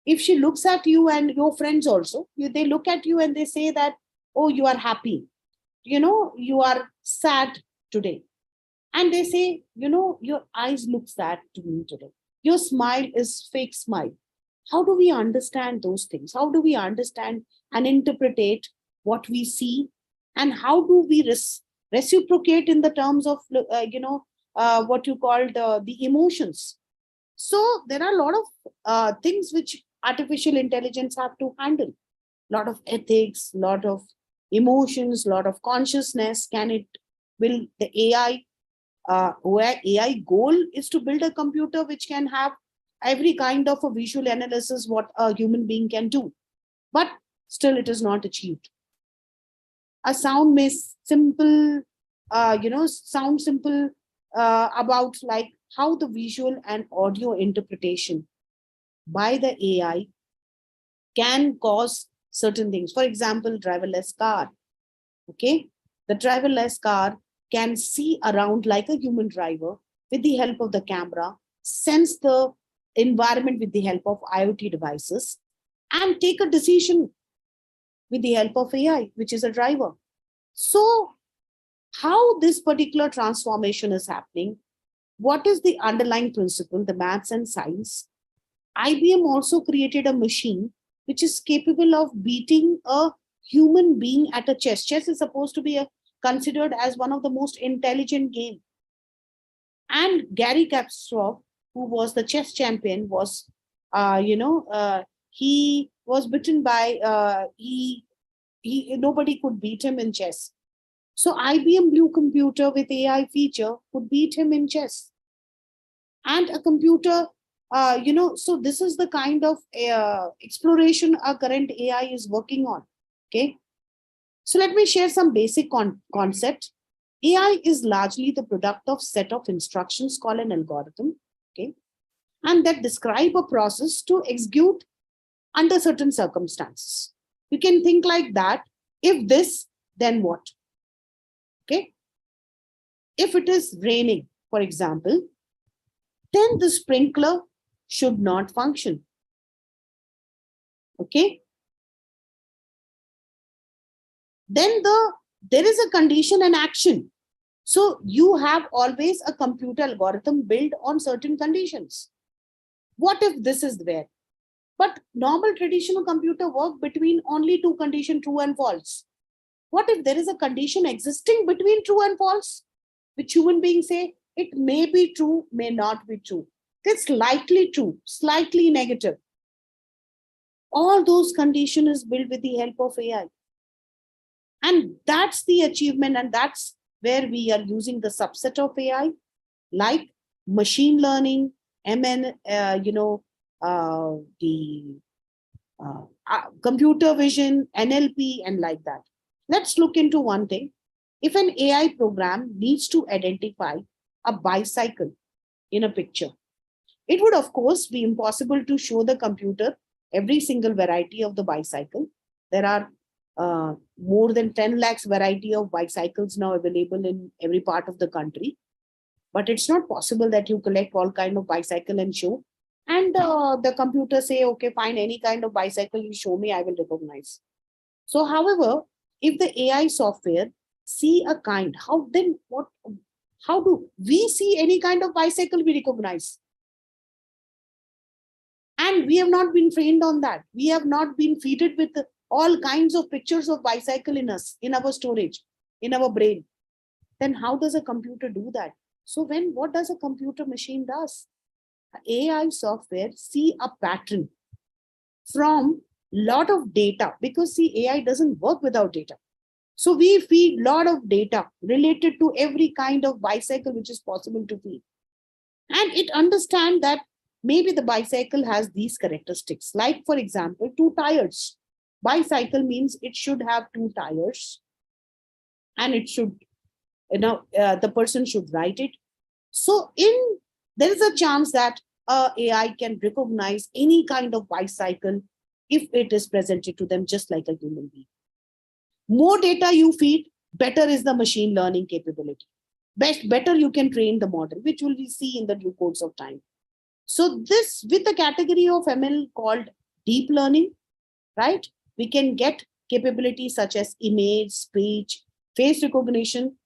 if she looks at you, and your friends also, they look at you and they say that, oh, you are happy, you are sad today. And they say, your eyes look sad to me today. Your smile is fake smile. How do we understand those things? How do we understand and interpret what we see? And how do we reciprocate in the terms of, what you call the emotions? So there are a lot of things which artificial intelligence have to handle. A lot of ethics, lot of emotions, lot of consciousness. Will the AI, where AI goal is to build a computer which can have every kind of a visual analysis what a human being can do, but still it is not achieved. A sound may sound simple about like how the visual and audio interpretation by the AI can cause certain things. For example, driverless car. Okay, the driverless car can see around like a human driver with the help of the camera, sense the environment with the help of IoT devices, and take a decision with the help of AI, which is a driver. So how this particular transformation is happening, what is the underlying principle, the maths and science? IBM also created a machine which is capable of beating a human being at a chess. Chess is supposed to be considered as one of the most intelligent game. And Gary Kasparov, who was the chess champion, was, he was beaten by, nobody could beat him in chess. So IBM Blue computer with AI feature could beat him in chess. And a computer, so this is the kind of exploration our current AI is working on. Okay. So let me share some basic concept. AI is largely the product of set of instructions called an algorithm. Okay. And that describe a process to execute under certain circumstances. You can think like that. If this, then what? Okay. If it is raining, for example, then the sprinkler should not function. Okay. Then there is a condition and action. So you have always a computer algorithm built on certain conditions. What if this is there? But normal traditional computer work between only two conditions, true and false. What if there is a condition existing between true and false, which human beings say it may be true, may not be true. It's likely true, slightly negative. All those conditions is built with the help of AI. And that's the achievement, and that's where we are using the subset of AI, like machine learning, MN, the computer vision, NLP, and like that. Let's look into one thing. If an AI program needs to identify a bicycle in a picture, it would, of course, be impossible to show the computer every single variety of the bicycle. There are more than 10 lakhs variety of bicycles now available in every part of the country. But it's not possible that you collect all kind of bicycle and show. And the computer say, okay, fine, any kind of bicycle you show me, I will recognize. So, however, if the AI software see a kind, how do we see any kind of bicycle we recognize? And we have not been trained on that. We have not been feeded with all kinds of pictures of bicycle in us, in our storage, in our brain. Then how does a computer do that? So what does a computer machine does? AI software see a pattern from lot of data, because see, AI doesn't work without data. So we feed lot of data related to every kind of bicycle which is possible to feed. And it understands that maybe the bicycle has these characteristics. Like, for example, 2 tires. Bicycle means it should have 2 tires. And it should, the person should write it. So there is a chance that AI can recognize any kind of bicycle if it is presented to them just like a human being. More data you feed, better is the machine learning capability. Better you can train the model, which will we see in the due course of time. So this, with the category of ML called deep learning, right? We can get capabilities such as image, speech, face recognition,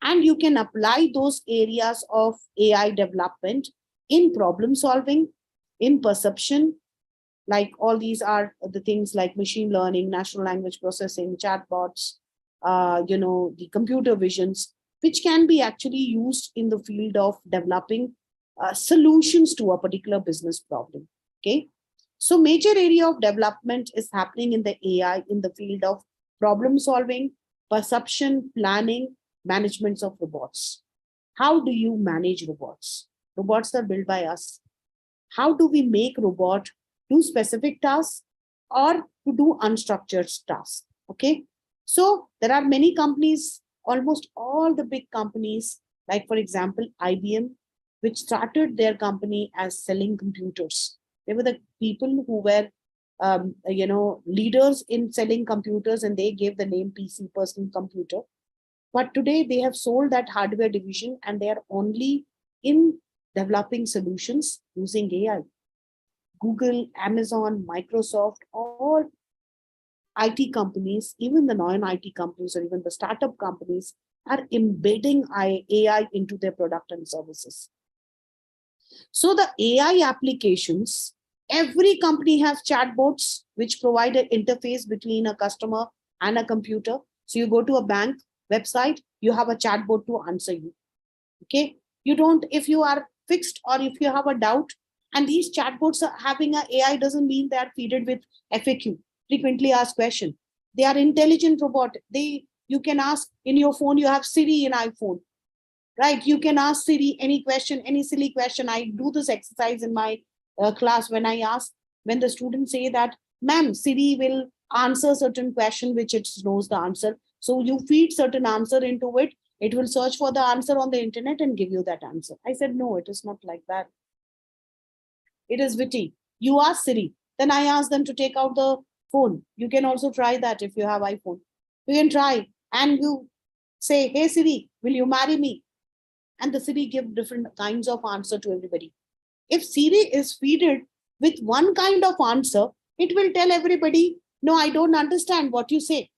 and you can apply those areas of AI development in problem solving, in perception. Like all these are the things like machine learning, natural language processing, chatbots, the computer visions, which can be actually used in the field of developing solutions to a particular business problem. Okay. So major area of development is happening in the AI in the field of problem solving, perception, planning, management of robots. How do you manage robots? Robots are built by us. How do we make robot do specific tasks or to do unstructured tasks? Okay. So there are many companies, almost all the big companies, like for example, IBM, which started their company as selling computers. They were the people who were, leaders in selling computers, and they gave the name PC, personal computer. But today they have sold that hardware division and they are only in developing solutions using AI. Google, Amazon, Microsoft, all IT companies, even the non-IT companies or even the startup companies are embedding AI into their product and services. So the AI applications, every company has chatbots which provide an interface between a customer and a computer. So you go to a bank website, you have a chatbot to answer you. Okay. You don't, if you are fixed or if you have a doubt, and these chatbots are having an AI doesn't mean they are fed with FAQ, frequently asked question. They are intelligent robot. You can ask in your phone, you have Siri in iPhone, right? You can ask Siri any question, any silly question. I do this exercise in my class when the students say that, ma'am, Siri will answer certain question which it knows the answer. So you feed certain answer into it, it will search for the answer on the internet and give you that answer. I said, no, it is not like that. It is witty. You ask Siri, then I ask them to take out the phone. You can also try that if you have iPhone. You can try and you say, hey Siri, will you marry me? And the Siri give different kinds of answer to everybody. If Siri is fed with one kind of answer, it will tell everybody, no, I don't understand what you say.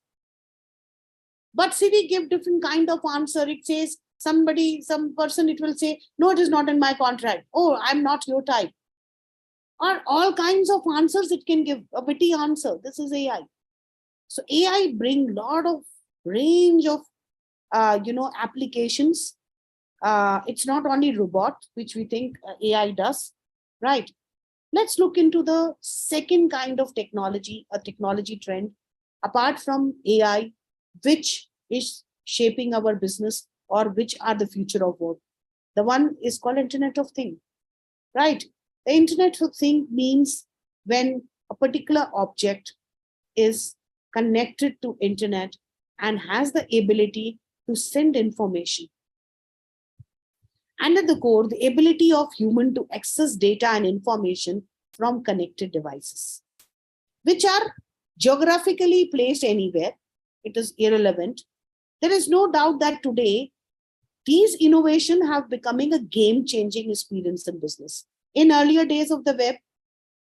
But Siri give different kind of answer. It says some person, it will say, no, it is not in my contract. Oh, I'm not your type. Or all kinds of answers it can give, a witty answer. This is AI. So AI bring lot of range of, applications. It's not only robot, which we think AI does, right? Let's look into the second kind of technology, a technology trend, apart from AI, which is shaping our business or which are the future of work. The one is called Internet of Things, right? The Internet of Things means when a particular object is connected to internet and has the ability to send information. And at the core, the ability of human to access data and information from connected devices, which are geographically placed anywhere. It is irrelevant. There is no doubt that today, these innovations have becoming a game-changing experience in business. In earlier days of the web,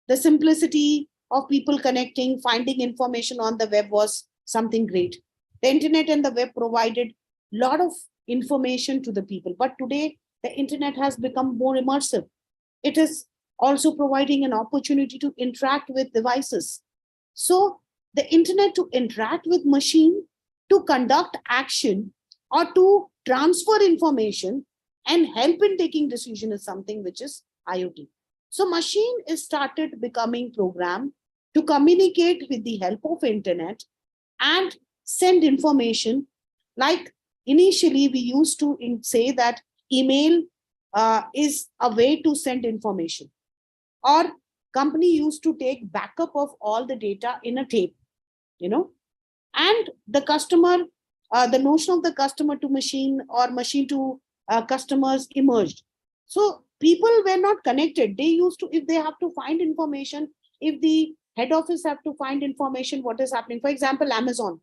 the simplicity of people connecting, finding information on the web was something great. The internet and the web provided a lot of information to the people. But today, the internet has become more immersive. It is also providing an opportunity to interact with devices. So the internet to interact with machine, to conduct action, or to transfer information and help in taking decision is something which is IoT. So machine is started becoming programmed to communicate with the help of internet and send information. Like initially we used to say that email is a way to send information, or company used to take backup of all the data in a tape, and the customer, the notion of the customer to machine or machine to customers emerged. So people were not connected. They used to, if they have to find information, if the head office have to find information, what is happening, for example, Amazon,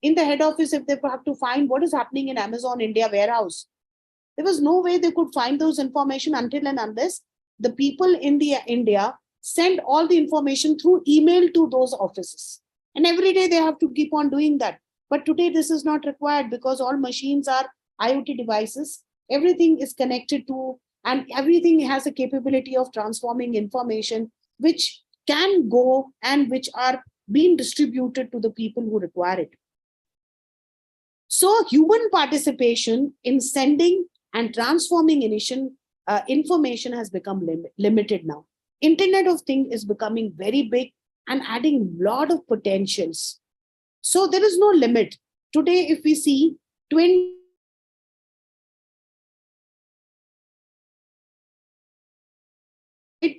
in the head office, if they have to find what is happening in Amazon India warehouse, there was no way they could find those information until and unless the people in the India send all the information through email to those offices. And every day they have to keep on doing that. But today this is not required because all machines are IoT devices. Everything is connected to, and everything has a capability of transforming information which can go and which are being distributed to the people who require it. So human participation in sending and transforming information has become limited now. Internet of Things is becoming very big and adding a lot of potentials. So there is no limit. Today, if we see 20,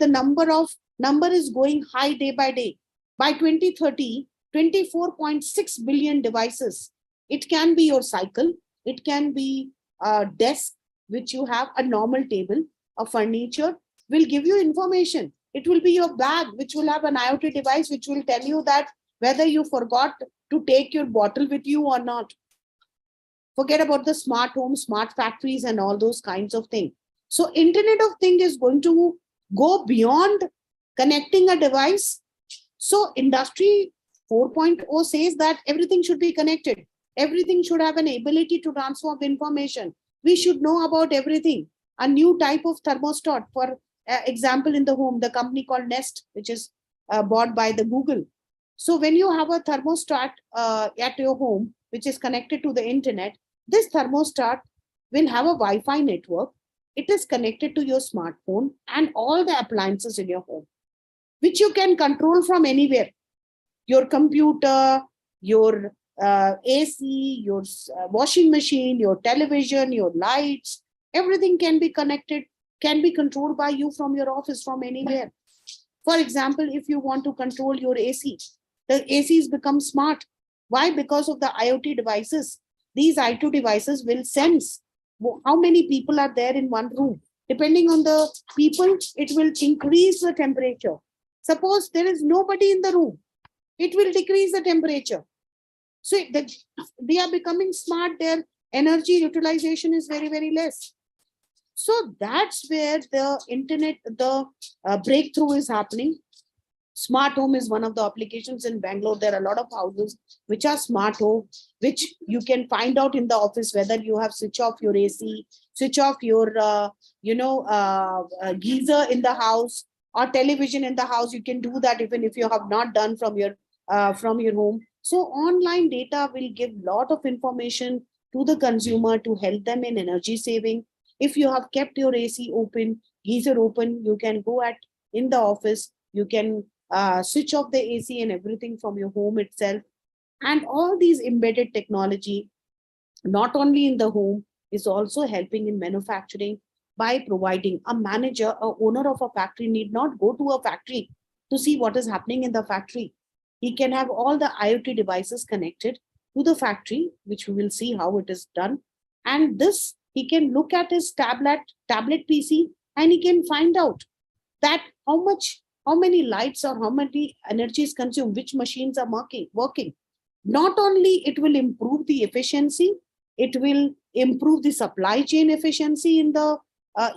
the number is going high day by day. By 2030, 24.6 billion devices. It can be your cycle. It can be a desk, which you have a normal table, a furniture will give you information. It will be your bag, which will have an IoT device, which will tell you that whether you forgot to take your bottle with you or not. Forget about the smart homes, smart factories, and all those kinds of things. So Internet of Things is going to go beyond connecting a device. So Industry 4.0 says that everything should be connected. Everything should have an ability to transform information. We should know about everything. A new type of thermostat, for example, in the home, the company called Nest, which is bought by the Google. So when you have a thermostat at your home, which is connected to the internet, this thermostat will have a Wi-Fi network. It is connected to your smartphone and all the appliances in your home, which you can control from anywhere. Your computer, your AC, your washing machine, your television, your lights, everything can be connected, can be controlled by you from your office, from anywhere. For example, if you want to control your AC, the ACs become smart. Why? Because of the IoT devices. These IoT devices will sense how many people are there in one room. Depending on the people, it will increase the temperature. Suppose there is nobody in the room, it will decrease the temperature. So they are becoming smart. Their energy utilization is very, very less. So that's where the internet, the breakthrough is happening. Smart home is one of the applications in Bangalore. There are a lot of houses which are smart home, which you can find out in the office whether you have switch off your AC, switch off your geyser in the house or television in the house. You can do that even if you have not done from your home. So online data will give a lot of information to the consumer to help them in energy saving. If you have kept your AC open, geyser open, you can go in the office, you can switch off the AC and everything from your home itself. And all these embedded technology, not only in the home, is also helping in manufacturing. by providing a manager, a owner of a factory need not go to a factory to see what is happening in the factory. He can have all the IoT devices connected to the factory, which we will see how it is done. And this, he can look at his tablet PC, and he can find out that how many lights or how many energy is consumed, which machines are working. Not only it will improve the efficiency, it will improve the supply chain efficiency in the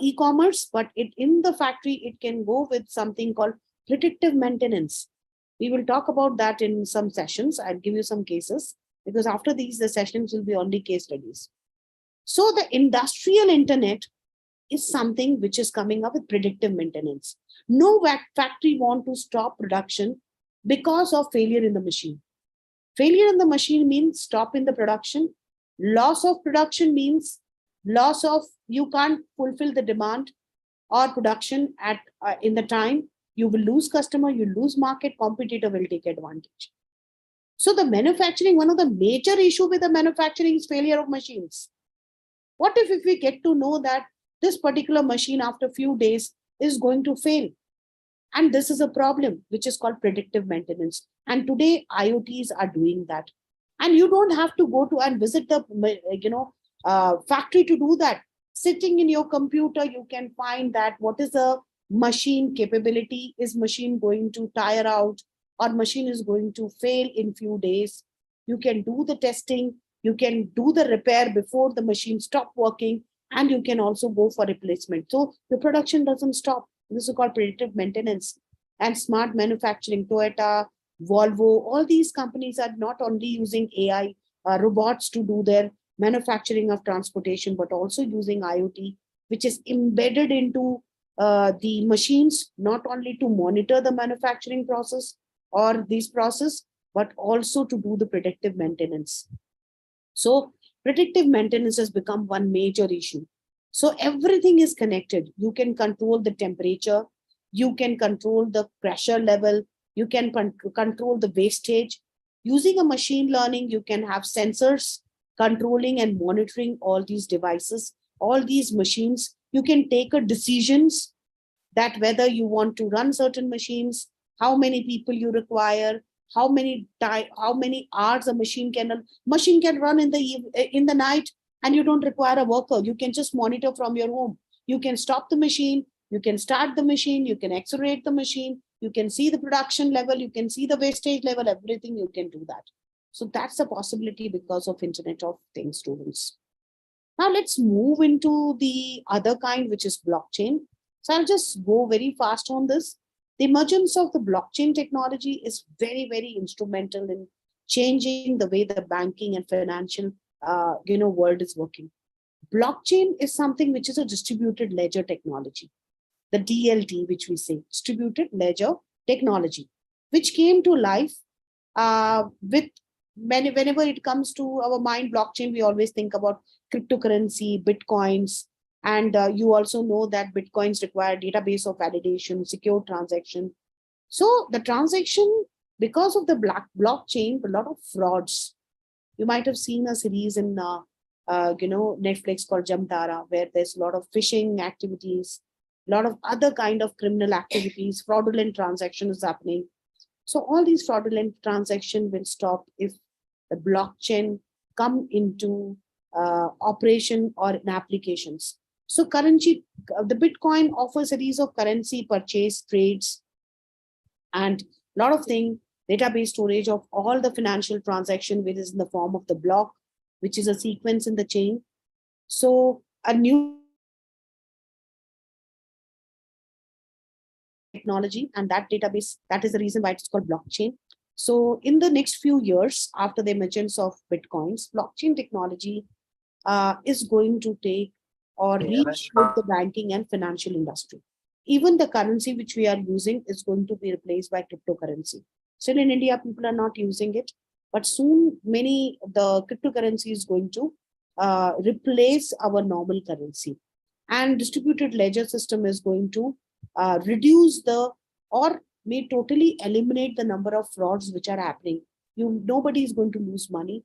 e-commerce, but in the factory, it can go with something called predictive maintenance. We will talk about that in some sessions. I'll give you some cases, because after these, the sessions will be only case studies. So the industrial internet is something which is coming up with predictive maintenance. No factory want to stop production because of failure in the machine. Failure in the machine means stop in the production. Loss of production means loss of, you can't fulfill the demand or production at in the time. You will lose customer, you lose market, competitor will take advantage. So the manufacturing, one of the major issue with the manufacturing is failure of machines. What if we get to know that this particular machine after a few days is going to fail? And this is a problem which is called predictive maintenance. And today IoTs are doing that. And you don't have to go to and visit the factory to do that. Sitting in your computer, you can find that what is the machine capability. Is machine going to tire out, or machine is going to fail in few days? You can do the testing. You can do the repair before the machine stop working, and you can also go for replacement. So the production doesn't stop. This is called predictive maintenance. And smart manufacturing, Toyota, Volvo, all these companies are not only using AI, robots to do their manufacturing of transportation, but also using IoT, which is embedded into the machines, not only to monitor the manufacturing process or this process, but also to do the predictive maintenance. So predictive maintenance has become one major issue. So everything is connected. You can control the temperature, you can control the pressure level, you can control the wastage. Using a machine learning, you can have sensors controlling and monitoring all these devices, all these machines. You can take a decisions that whether you want to run certain machines, how many people you require, how many hours a machine can run in the night, and you don't require a worker. You can just monitor from your home. You can stop the machine, you can start the machine, you can accelerate the machine, you can see the production level, you can see the wastage level, everything you can do that. So that's a possibility because of Internet of Things, students. Now let's move into the other kind, which is blockchain. So I'll just go very fast on this. The emergence of the blockchain technology is very, very instrumental in changing the way the banking and financial world is working. Blockchain is something which is a distributed ledger technology, the DLT, which we say, distributed ledger technology, which came to life with whenever it comes to our mind, blockchain, we always think about cryptocurrency, bitcoins, and you also know that bitcoins require database of validation, secure transaction. So the transaction, because of the blockchain, a lot of frauds. You might have seen a series in Netflix called Jamtara, where there's a lot of phishing activities, a lot of other kind of criminal activities, fraudulent transactions happening. So all these fraudulent transactions will stop if the blockchain come into operation or in applications. So currency, the Bitcoin offers a series of currency purchase trades and a lot of things, database storage of all the financial transaction, which is in the form of the block, which is a sequence in the chain. So a new technology, and that database, that is the reason why it's called blockchain. So in the next few years, after the emergence of Bitcoins, blockchain technology is going to take or reach with the banking and financial industry. Even the currency which we are using is going to be replaced by cryptocurrency. Still in India, people are not using it, but soon the cryptocurrency is going to replace our normal currency. And distributed ledger system is going to reduce or may totally eliminate the number of frauds which are happening. Nobody is going to lose money.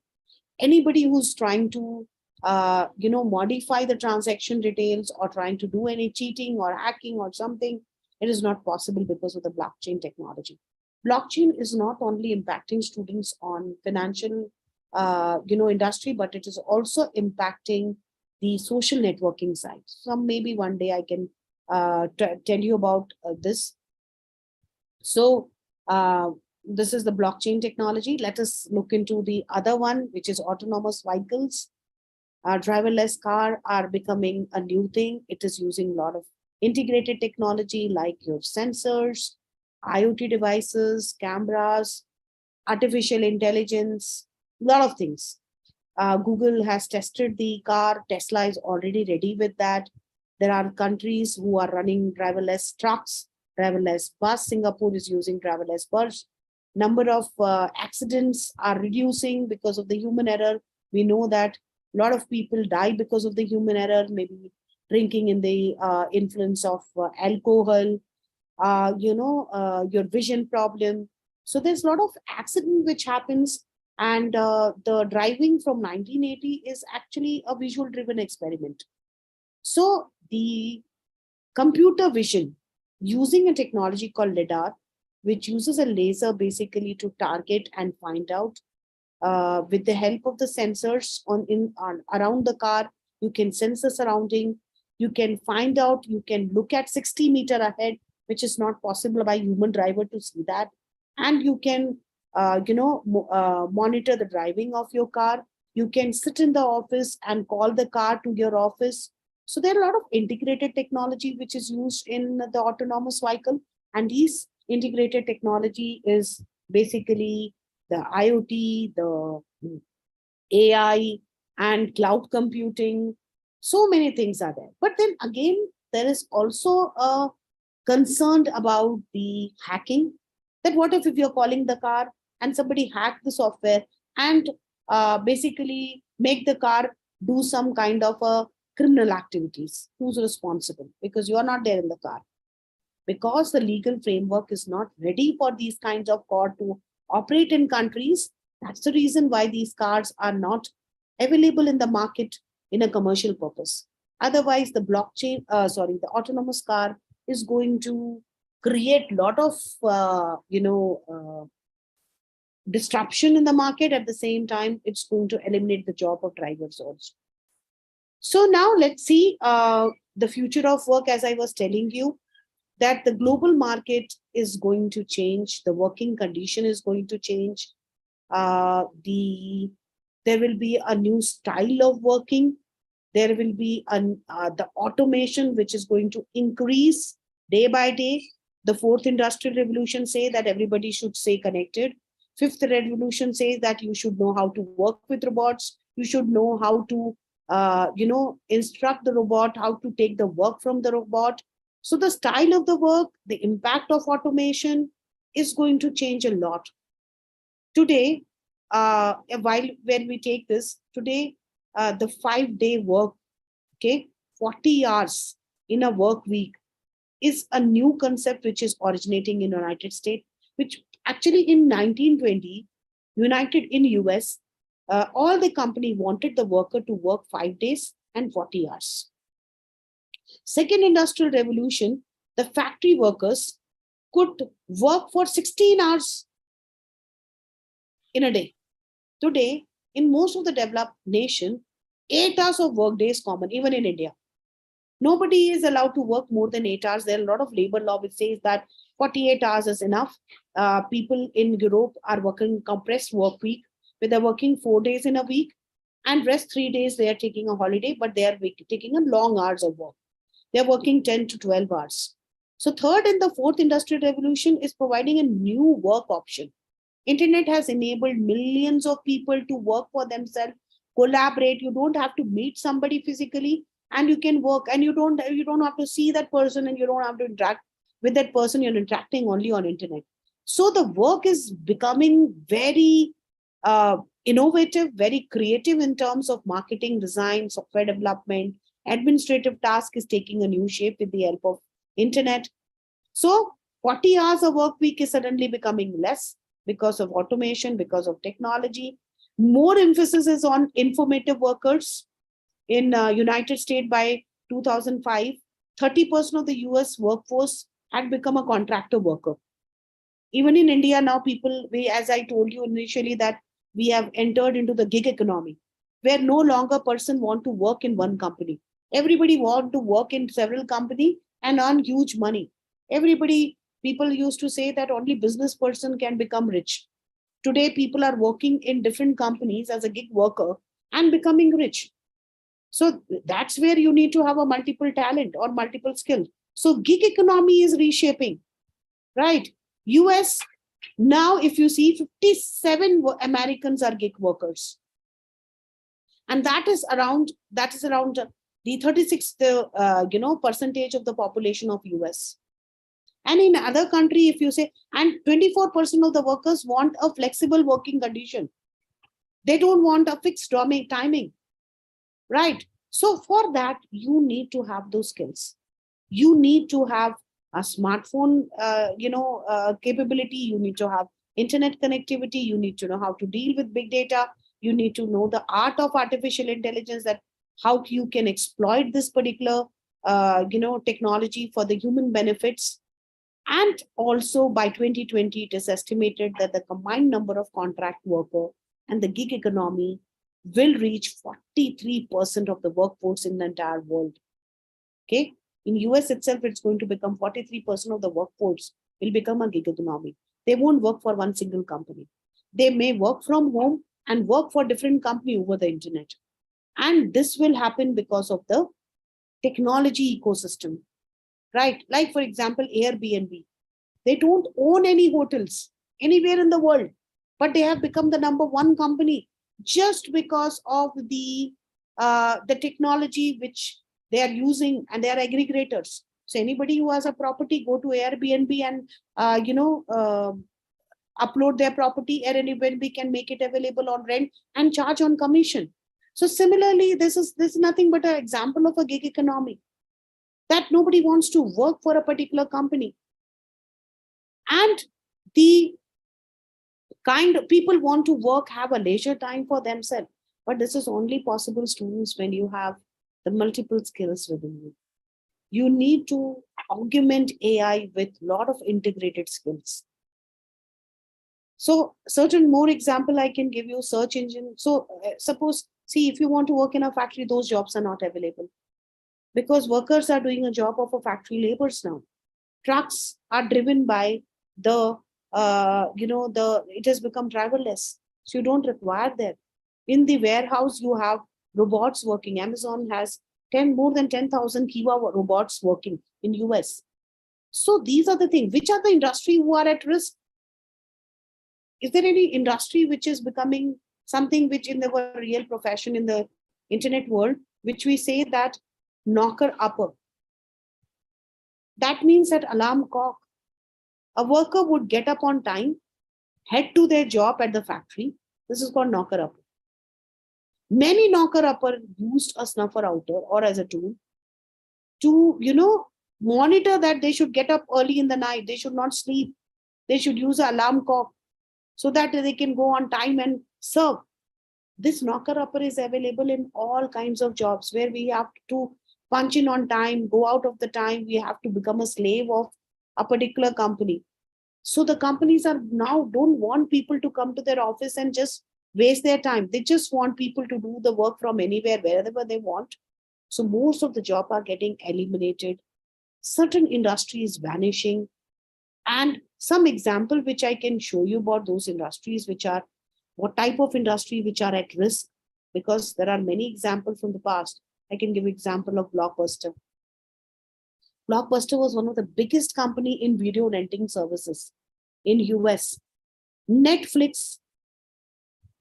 Anybody who's trying to modify the transaction details or trying to do any cheating or hacking or something. It is not possible because of the blockchain technology. Blockchain is not only impacting students on financial, industry, but it is also impacting the social networking side. Some maybe one day I can tell you about this. So this is the blockchain technology. Let us look into the other one, which is autonomous vehicles. Driverless car are becoming a new thing. It is using a lot of integrated technology like your sensors, IoT devices, cameras, artificial intelligence, a lot of things. Google has tested the car. Tesla is already ready with that. There are countries who are running driverless trucks, driverless bus. Singapore is using driverless bus. Number of accidents are reducing because of the human error. We know that a lot of people die because of the human error, maybe drinking in the influence of alcohol, your vision problem. So there's a lot of accident which happens, and the driving from 1980 is actually a visual driven experiment. So the computer vision using a technology called lidar, which uses a laser basically to target and find out with the help of the sensors around the car. You can sense the surrounding, you can find out, you can look at 60 meters ahead, which is not possible by human driver to see that. And you can monitor the driving of your car. You can sit in the office and call the car to your office. So there are a lot of integrated technology which is used in the autonomous vehicle, and these integrated technology is basically the IoT, the AI, and cloud computing. So many things are there. But then again, there is also a concern about the hacking. That what if you're calling the car and somebody hacked the software and basically make the car do some kind of a criminal activities? Who's responsible? Because you are not there in the car. Because the legal framework is not ready for these kinds of car to operate in countries. That's the reason why these cars are not available in the market in a commercial purpose. Otherwise, the the autonomous car is going to create a lot of, disruption in the market. At the same time, it's going to eliminate the job of drivers also. So now let's see the future of work. As I was telling you, that the global market is going to change, the working condition is going to change, there will be a new style of working, there will be the automation which is going to increase day by day. The fourth industrial revolution say that everybody should stay connected. Fifth revolution says that you should know how to work with robots, you should know how to instruct the robot, how to take the work from the robot. So the style of the work, the impact of automation is going to change a lot. Today, when we take this, today, the 5-day work, okay, 40 hours in a work week is a new concept which is originating in the United States, which actually in 1920, United in US, all the company wanted the worker to work 5 days and 40 hours. Second industrial revolution, the factory workers could work for 16 hours in a day. Today, in most of the developed nation, 8 hours of work day is common, even in India. Nobody is allowed to work more than 8 hours. There are a lot of labor law which says that 48 hours is enough. People in Europe are working compressed work week, where they're working 4 days in a week, and rest 3 days they are taking a holiday, but they are taking a long hours of work. They're working 10 to 12 hours. So third and the fourth industrial revolution is providing a new work option. Internet has enabled millions of people to work for themselves, collaborate. You don't have to meet somebody physically, and you can work, and you don't have to see that person, and you don't have to interact with that person. You're interacting only on internet. So the work is becoming very innovative, very creative in terms of marketing, design, software development. Administrative task is taking a new shape with the help of internet. So 40 hours of work week is suddenly becoming less because of automation, because of technology. More emphasis is on informative workers. In United States by 2005, 30% of the US workforce had become a contractor worker. Even in India now, as I told you initially, that we have entered into the gig economy, where no longer person want to work in one company. Everybody want to work in several companies and earn huge money. People used to say that only business person can become rich. Today, people are working in different companies as a gig worker and becoming rich. So that's where you need to have a multiple talent or multiple skill. So gig economy is reshaping, right? US, now if you see 57 Americans are gig workers. And that is around the 36 percentage of the population of US. And in other country, if you say, and 24% of the workers want a flexible working condition. They don't want a fixed timing, right? So for that, you need to have those skills. You need to have a smartphone, capability. You need to have internet connectivity. You need to know how to deal with big data. You need to know the art of artificial intelligence, that how you can exploit this particular, technology for the human benefits. And also by 2020, it is estimated that the combined number of contract worker and the gig economy will reach 43% of the workforce in the entire world. Okay. In US itself, it's going to become 43% of the workforce will become a gig economy. They won't work for one single company. They may work from home and work for different company over the internet. And this will happen because of the technology ecosystem, right? Like for example, Airbnb. They don't own any hotels anywhere in the world, but they have become the number one company just because of the technology which they are using, and they are aggregators. So anybody who has a property, go to Airbnb and upload their property. Airbnb can make it available on rent and charge on commission. So similarly, this is nothing but an example of a gig economy, that nobody wants to work for a particular company. And the kind of people want to work, have a leisure time for themselves. But this is only possible, students, when you have the multiple skills within you. You need to augment AI with a lot of integrated skills. So certain more example I can give you, search engine. So suppose, see, if you want to work in a factory, those jobs are not available because workers are doing a job of a factory laborers now. Trucks are driven by it has become driverless. So you don't require that. In the warehouse, you have robots working. Amazon has more than 10,000 Kiva robots working in US. So these are the things. Which are the industry who are at risk? Is there any industry which is becoming something which in the real profession in the internet world, which we say that knocker upper? That means that alarm clock. A worker would get up on time, head to their job at the factory. This is called knocker upper. Many knocker upper used a snuffer outer or as a tool to, monitor that they should get up early in the night. They should not sleep. They should use an alarm clock so that they can go on time and serve. This knocker upper is available in all kinds of jobs where we have to punch in on time, go out of the time. We have to become a slave of a particular company. So the companies are now don't want people to come to their office and just waste their time. They just want people to do the work from anywhere, wherever they want. So most of the jobs are getting eliminated. Certain industries vanishing. And some example which I can show you about those industries, which are what type of industry which are at risk, because there are many examples from the past. I can give example of Blockbuster. Blockbuster was one of the biggest company in video renting services in US. Netflix,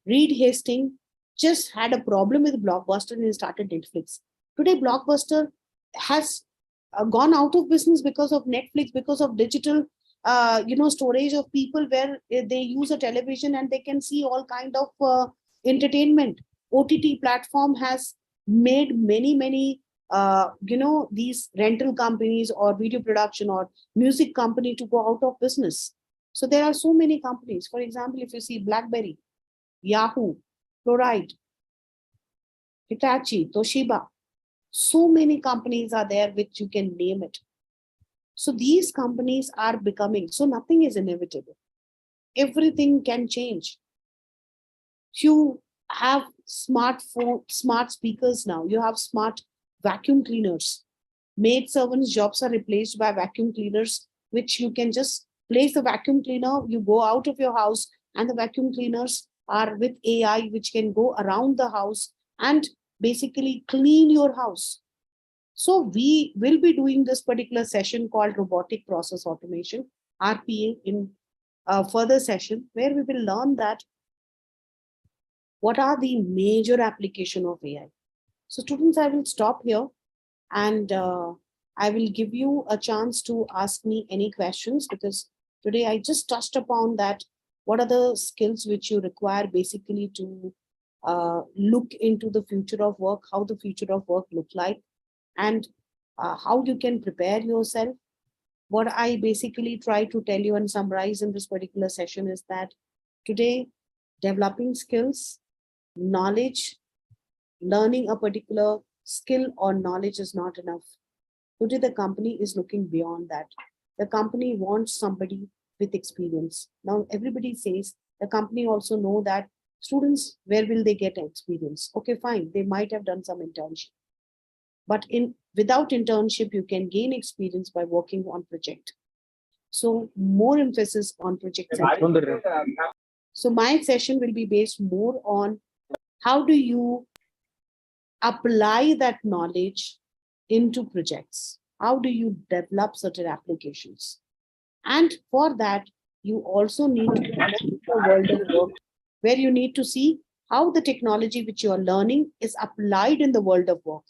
Reed Hastings just had a problem with Blockbuster and he started Netflix. Today, Blockbuster has gone out of business because of Netflix, because of digital storage of people where they use a television and they can see all kind of entertainment. OTT platform has made many these rental companies or video production or music company to go out of business. So there are so many companies. For example, if you see BlackBerry, Yahoo, Fluoride, Hitachi, Toshiba. So many companies are there which you can name it. So these companies are becoming, so nothing is inevitable. Everything can change. You have smartphone, smart speakers now. You have smart vacuum cleaners. Maid servants' jobs are replaced by vacuum cleaners, which you can just place the vacuum cleaner. You go out of your house, and the vacuum cleaners are with AI, which can go around the house and basically clean your house. So we will be doing this particular session called robotic process automation, RPA, in a further session where we will learn that what are the major application of AI. So students, I will stop here and I will give you a chance to ask me any questions, because today I just touched upon that. What are the skills which you require basically to look into the future of work, how the future of work look like, and how you can prepare yourself. What I basically try to tell you and summarize in this particular session is that today, developing skills, knowledge, learning a particular skill or knowledge is not enough. Today, the company is looking beyond that. The company wants somebody with experience. Now, everybody says the company also know that students, where will they get experience? Okay, fine. They might have done some internship. But without internship, you can gain experience by working on project. So more emphasis on projects. So my session will be based more on how do you apply that knowledge into projects? How do you develop certain applications? And for that, you also need to connect the world of work, where you need to see how the technology which you are learning is applied in the world of work,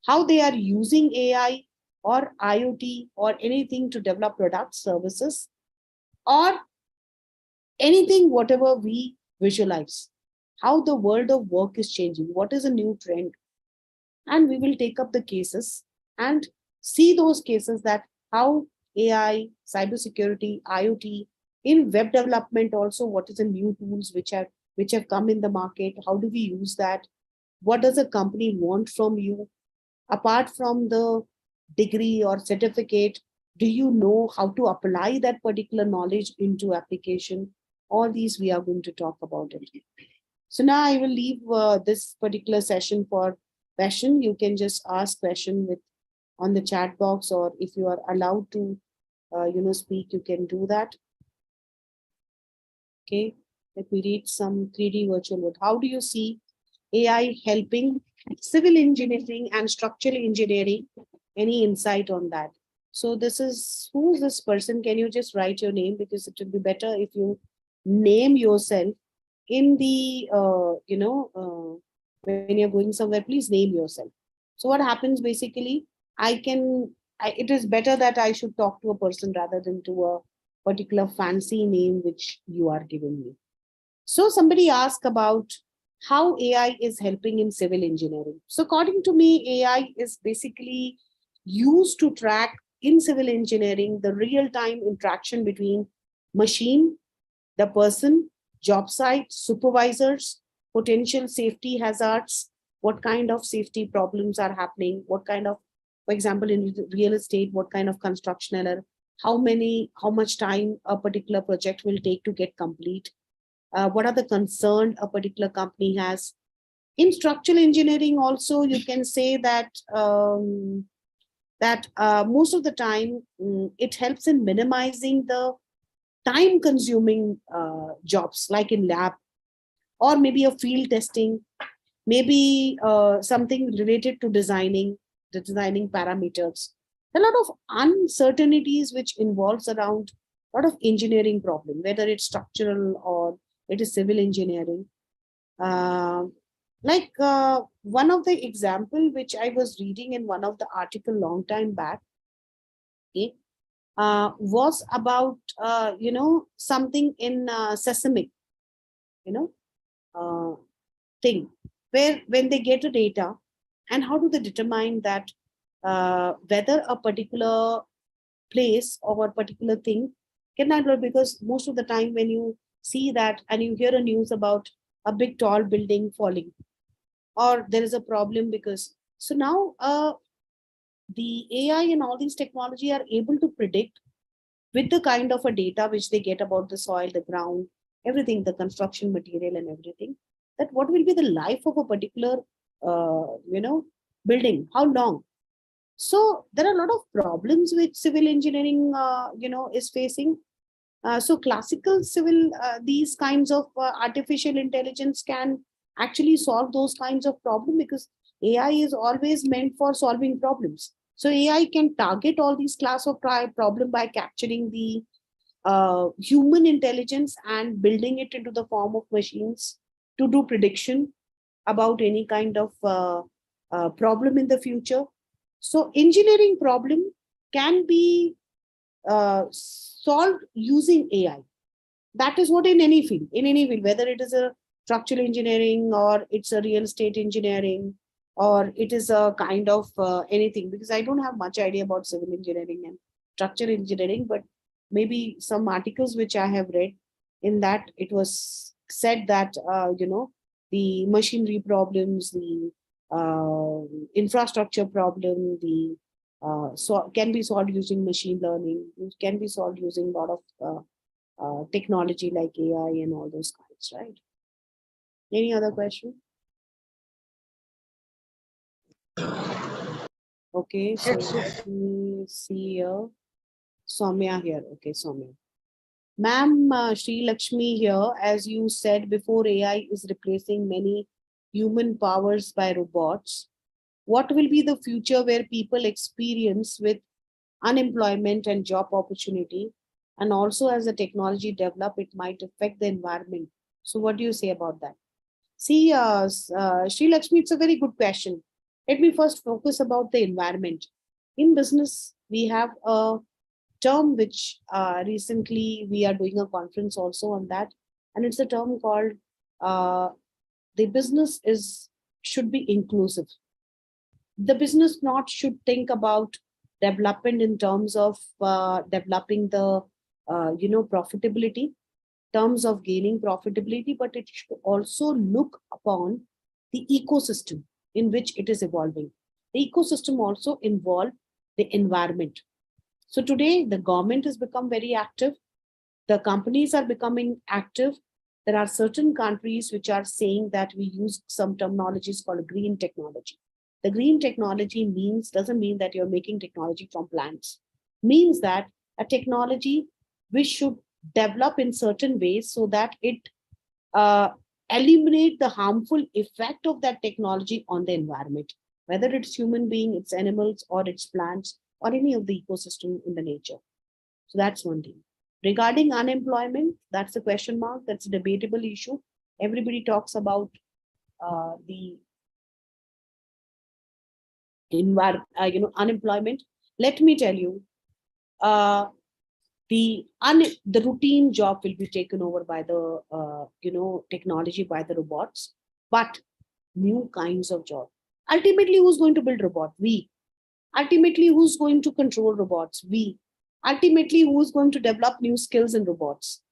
how they are using AI or IoT or anything to develop products, services, or anything, whatever we visualize, how the world of work is changing, what is a new trend. And we will take up the cases and see those cases, that how AI, cybersecurity, IoT, in web development also, what is the new tools which have come in the market, how do we use that, what does a company want from you, apart from the degree or certificate, do you know how to apply that particular knowledge into application? All these we are going to talk about it. So now I will leave this particular session for question. You can just ask question with on the chat box, or if you are allowed to, speak, you can do that. Okay, let me read some 3D virtual world. How do you see AI helping civil engineering and structural engineering? Any insight on that? So this is, who is this person? Can you just write your name, because it would be better if you name yourself in the, when you're going somewhere, please name yourself. So what happens basically, it is better that I should talk to a person rather than to a particular fancy name which you are giving me. So somebody asked about how AI is helping in civil engineering. So according to me, AI is basically used to track in civil engineering the real-time interaction between machine, the person, job site, supervisors, potential safety hazards, what kind of safety problems are happening, what kind of, for example, in real estate, what kind of construction error, how much time a particular project will take to get complete, what are the concerns a particular company has. In structural engineering also, you can say that most of the time it helps in minimizing the time consuming jobs, like in lab, or maybe a field testing, maybe something related to designing parameters. A lot of uncertainties which involves around a lot of engineering problem, whether it's structural or it is civil engineering. One of the example which I was reading in one of the article long time back, okay, was about something in seismic, thing, where when they get a data, and how do they determine that whether a particular place or a particular thing cannot work, because most of the time when you see that and you hear a news about a big tall building falling, or there is a problem because, so now the AI and all these technology are able to predict with the kind of a data which they get about the soil, the ground, everything, the construction material and everything, that what will be the life of a particular, building, how long. So there are a lot of problems which civil engineering, is facing. So classical civil, these kinds of artificial intelligence can actually solve those kinds of problems because AI is always meant for solving problems. So AI can target all these class of problem by capturing the human intelligence and building it into the form of machines to do prediction about any kind of problem in the future. So engineering problem can be solved using AI. That is what in any field, whether it is a structural engineering or it's a real estate engineering or it is a kind of anything, because I don't have much idea about civil engineering and structural engineering, but maybe some articles which I have read, in that it was said that, the machinery problems, the infrastructure problem, the so can be solved using machine learning, it can be solved using a lot of technology like AI and all those kinds, right? Any other question? Okay, so let me see here. Soumya here. Okay, Soumya. Ma'am, Sri Lakshmi here, as you said before, AI is replacing many human powers by robots. What will be the future where people experience with unemployment and job opportunity? And also as the technology develop, it might affect the environment. So what do you say about that? See, Sri Lakshmi, it's a very good question. Let me first focus about the environment. In business, we have a term which recently we are doing a conference also on that, and it's a term called the business is should be inclusive. The business not should think about development in terms of developing the profitability, terms of gaining profitability, but it should also look upon the ecosystem in which it is evolving. The ecosystem also involve the environment. So today the government has become very active. The companies are becoming active. There are certain countries which are saying that we use some terminologies called green technology. The green technology doesn't mean that you're making technology from plants. Means that a technology which should develop in certain ways so that it eliminate the harmful effect of that technology on the environment, whether it's human being, it's animals, or it's plants, or any of the ecosystem in the nature. So that's one thing. Regarding unemployment, that's a question mark. That's a debatable issue. Everybody talks about the unemployment. Let me tell you, the routine job will be taken over by the technology, by the robots, but new kinds of job. Ultimately, who's going to build robot? We. Ultimately, who's going to control robots? We. Ultimately, who's going to develop new skills in robots?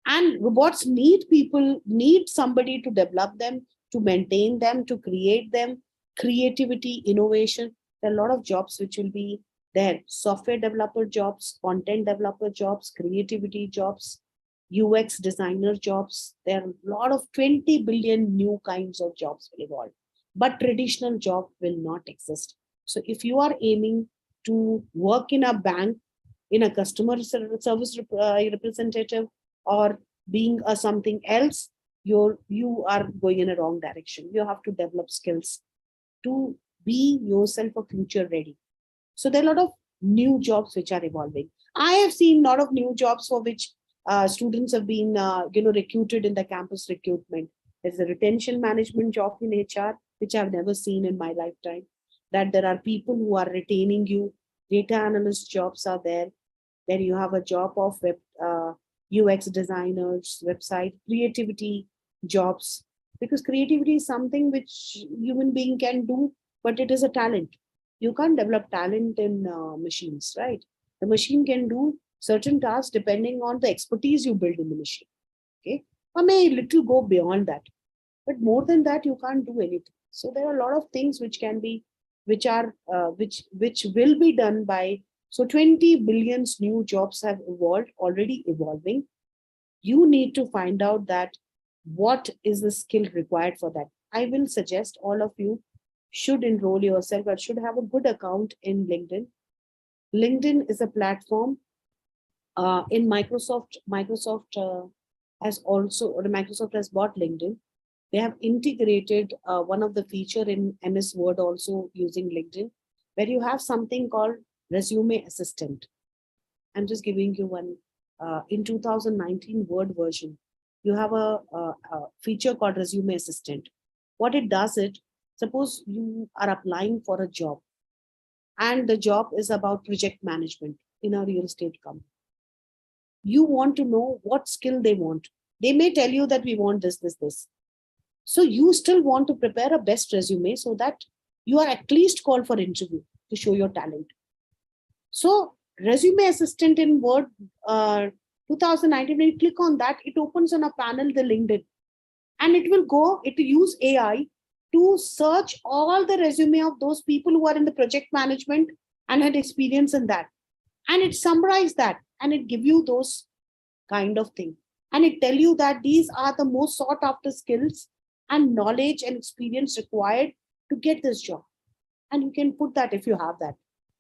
And robots need people, need somebody to develop them, to maintain them, to create them. Creativity, innovation. There are a lot of jobs which will be there. Software developer jobs, content developer jobs, creativity jobs, UX designer jobs. There are a lot of 20 billion new kinds of jobs will evolve. But traditional job will not exist. So if you are aiming to work in a bank, in a customer service representative, or being a something else, you are going in a wrong direction. You have to develop skills to be yourself a future ready. So there are a lot of new jobs which are evolving. I have seen a lot of new jobs for which students have been recruited in the campus recruitment. There's a retention management job in HR, which I've never seen in my lifetime. That there are people who are retaining you. Data analyst jobs are there. Then you have a job of web UX designers, website creativity jobs, because creativity is something which human being can do, but it is a talent. You can't develop talent in machines, right? The machine can do certain tasks depending on the expertise you build in the machine. Okay, or may a little go beyond that. But more than that, you can't do anything. So there are a lot of things which can be, which will be done by. So 20 billions new jobs have evolved, already evolving. You need to find out that what is the skill required for that. I will suggest all of you should enroll yourself or should have a good account in LinkedIn. LinkedIn is a platform in Microsoft has also, or Microsoft has bought LinkedIn. They have integrated one of the feature in MS Word also using LinkedIn, where you have something called resume assistant. I'm just giving you one. In 2019 Word version, you have a feature called resume assistant. What it does, it suppose you are applying for a job, and the job is about project management in a real estate company. You want to know what skill they want. They may tell you that we want this. So you still want to prepare a best resume so that you are at least called for interview to show your talent. So resume assistant in Word 2019, when you click on that, it opens on a panel, the LinkedIn, and it will use AI to search all the resume of those people who are in the project management and had experience in that. And it summarize that and it give you those kind of thing. And it tell you that these are the most sought after skills and knowledge and experience required to get this job. And you can put that if you have that.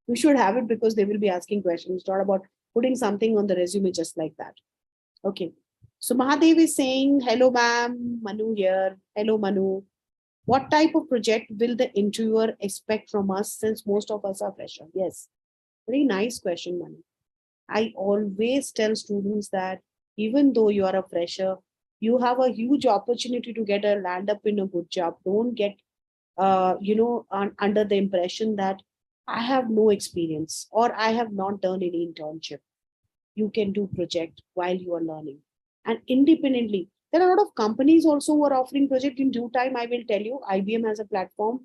You should have it because they will be asking questions. It's not about putting something on the resume just like that. Okay. So Mahadev is saying, hello, ma'am. Manu here. Hello, Manu. What type of project will the interviewer expect from us since most of us are fresher? Yes. Very nice question, Manu. I always tell students that even though you are a fresher, you have a huge opportunity to get a land up in a good job. Don't get, under the impression that I have no experience or I have not done any internship. You can do project while you are learning. And independently, there are a lot of companies also who are offering project in due time. I will tell you, IBM has a platform.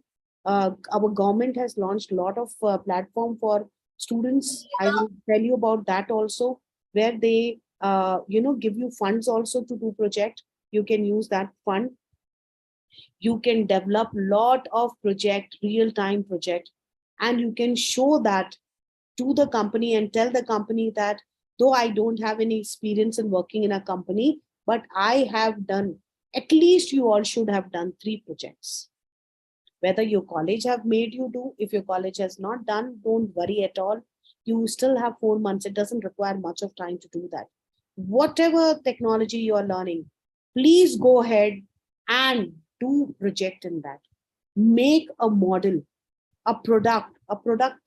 Our government has launched a lot of platform for students. I will tell you about that also, where they, give you funds also to do project. You can use that fund. You can develop lot of project, real-time project, and you can show that to the company and tell the company that though I don't have any experience in working in a company, but I have done, at least you all should have done 3 projects. Whether your college have made you do, if your college has not done, don't worry at all. You still have 4 months. It doesn't require much of time to do that. Whatever technology you are learning, please go ahead and do project in that. Make a model, a product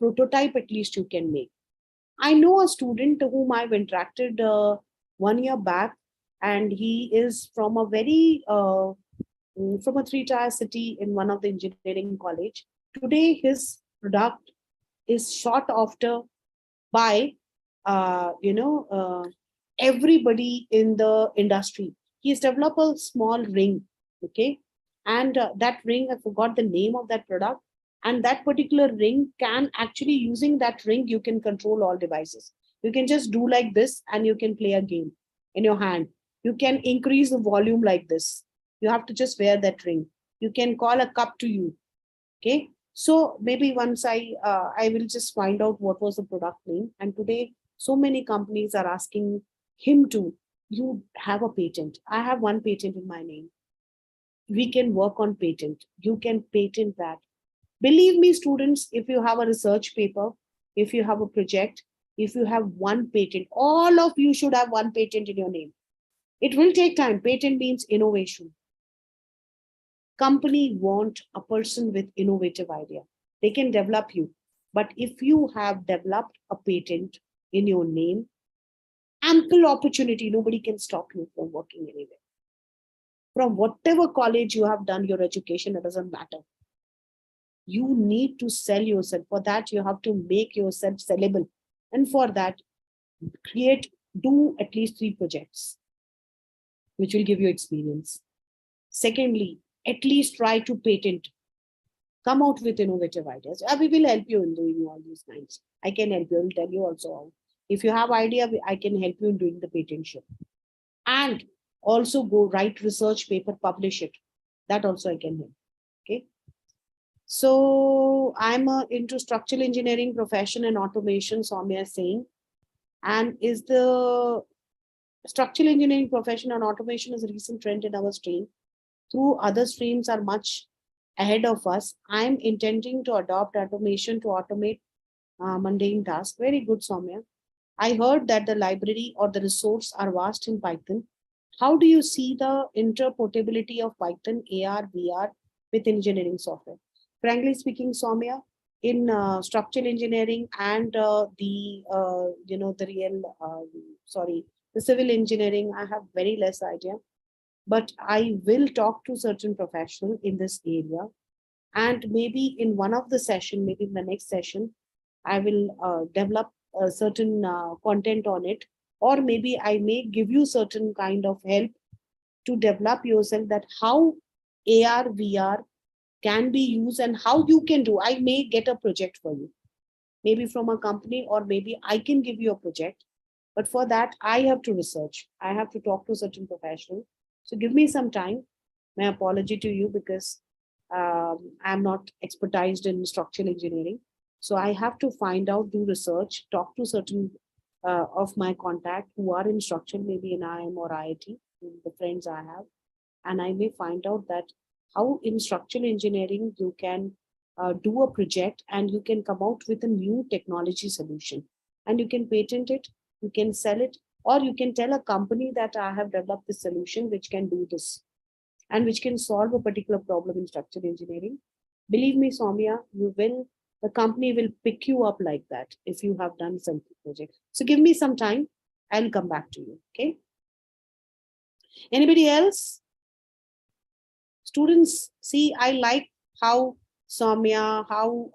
prototype at least you can make. I know a student whom I've interacted 1 year back, and he is from a very from a 3-tier city in one of the engineering college. Today, his product is sought after by everybody in the industry. He's developed a small ring, okay, and that ring, I forgot the name of that product. And that particular ring can actually, using that ring, you can control all devices. You can just do like this and you can play a game in your hand. You can increase the volume like this. You have to just wear that ring. You can call a cup to you. Okay. So maybe once I will just find out what was the product name. And today, so many companies are asking him to, you have a patent. I have one patent in my name. We can work on patent. You can patent that. Believe me, students, if you have a research paper, if you have a project, if you have one patent, all of you should have one patent in your name. It will take time. Patent means innovation. Company want a person with innovative idea. They can develop you. But if you have developed a patent in your name, ample opportunity, nobody can stop you from working anywhere. From whatever college you have done your education, it doesn't matter. You need to sell yourself. For that, you have to make yourself sellable. And for that, do at least 3 projects, which will give you experience. Secondly, at least try to patent. Come out with innovative ideas. We will help you in doing all these kinds. I can help you. I will tell you also how. If you have idea, I can help you in doing the patentship. And also go write research paper, publish it. That also I can help. Okay. So I'm into structural engineering profession and automation, Soumya is saying. And is the structural engineering profession and automation is a recent trend in our stream. Through other streams are much ahead of us. I'm intending to adopt automation to automate mundane tasks. Very good, Soumya. I heard that the library or the resource are vast in Python. How do you see the interpretability of Python, AR, VR with engineering software? Frankly speaking, Soumya, in structural engineering and the civil engineering, I have very less idea. But I will talk to certain professional in this area, and maybe in one of the session, maybe in the next session, I will develop a certain content on it, or maybe I may give you certain kind of help to develop yourself, that how AR, VR can be used and how you can do. I may get a project for you, maybe from a company, or maybe I can give you a project. But for that, I have to research. I have to talk to certain professional. So give me some time. My apology to you, because I'm not expertised in structural engineering. So I have to find out, do research, talk to certain of my contact who are in structural, maybe in IIM or IIT, the friends I have. And I may find out that how in structural engineering you can do a project and you can come out with a new technology solution, and you can patent it, you can sell it, or you can tell a company that I have developed this solution which can do this and which can solve a particular problem in structural engineering. Believe me, Soumya, the company will pick you up like that if you have done some project. So give me some time, I'll come back to you. Okay. Anybody else? Students, see, I like how Soumya, how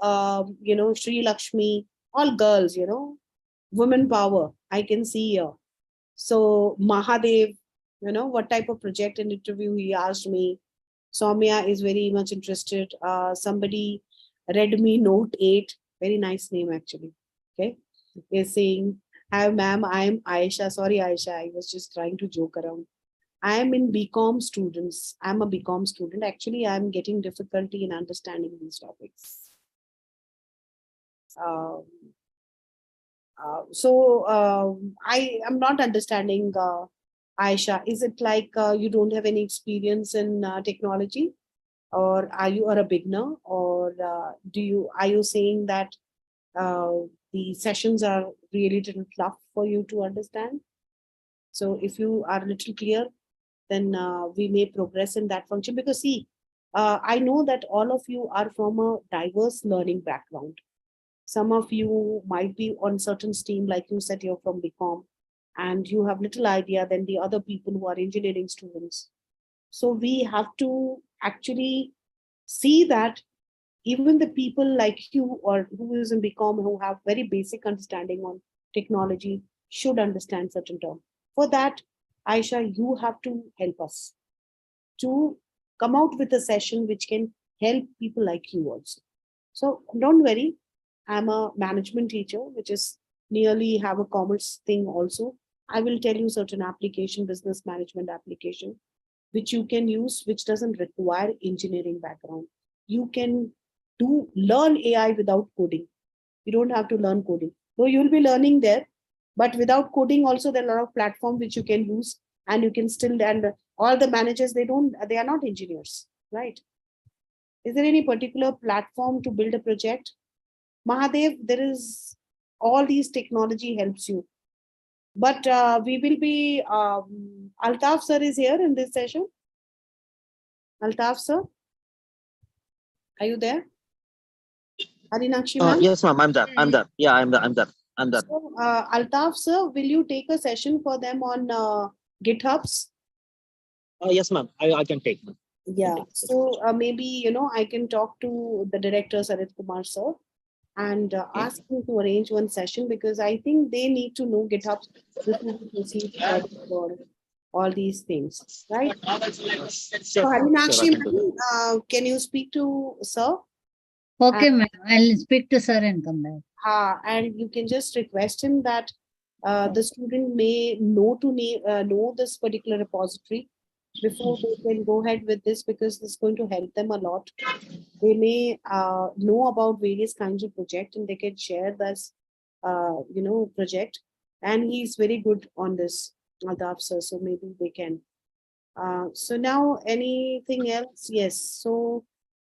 Sri Lakshmi, all girls, women power, I can see here. So Mahadev, what type of project and interview he asked me. Soumya is very much interested. Somebody read me Note 8, very nice name actually. Okay, is saying, hi ma'am, I am Aisha. Sorry Aisha, I was just trying to joke around. I am in BCom students. I'm a BCom student. Actually, I'm getting difficulty in understanding these topics. I am not understanding, Aisha. Is it like you don't have any experience in technology, or are you a beginner, or are you saying that the sessions are really little tough for you to understand? So if you are a little clear, then we may progress in that function, because see, I know that all of you are from a diverse learning background. Some of you might be on certain stream, like you said, you're from BCom, and you have little idea than the other people who are engineering students. So we have to actually see that even the people like you, or who is in BCom, who have very basic understanding on technology, should understand certain terms. For that, Aisha, you have to help us to come out with a session which can help people like you also. So don't worry, I'm a management teacher, which is nearly have a commerce thing also. I will tell you certain application, business management application, which you can use, which doesn't require engineering background. You can learn AI without coding. You don't have to learn coding. So you'll be learning there, but without coding also, there are a lot of platforms which you can use, and you can still, and all the managers, they are not engineers, right? Is there any particular platform to build a project? Mahadev, there is, all these technology helps you. But we will be, Altaf sir is here in this session. Altaf sir, are you there? Harinakshi ma'am? Yes, ma'am, I'm there. I'm there. Yeah, I'm there. I'm there. So, Altaf sir, will you take a session for them on GitHubs? Yes, ma'am. I can take. Yeah. So maybe, I can talk to the director, Sarit Kumar sir, and ask him to arrange one session, because I think they need to know GitHub before we proceed for all these things, right? So Harinakshi, can you speak to sir? Okay, ma'am. I'll speak to sir and come back. And you can just request him that the student may know this particular repository before they can go ahead with this, because this is going to help them a lot. They may know about various kinds of project and they can share this, project. And he's very good on this, Altaf sir. So maybe they can. So now anything else? Yes. So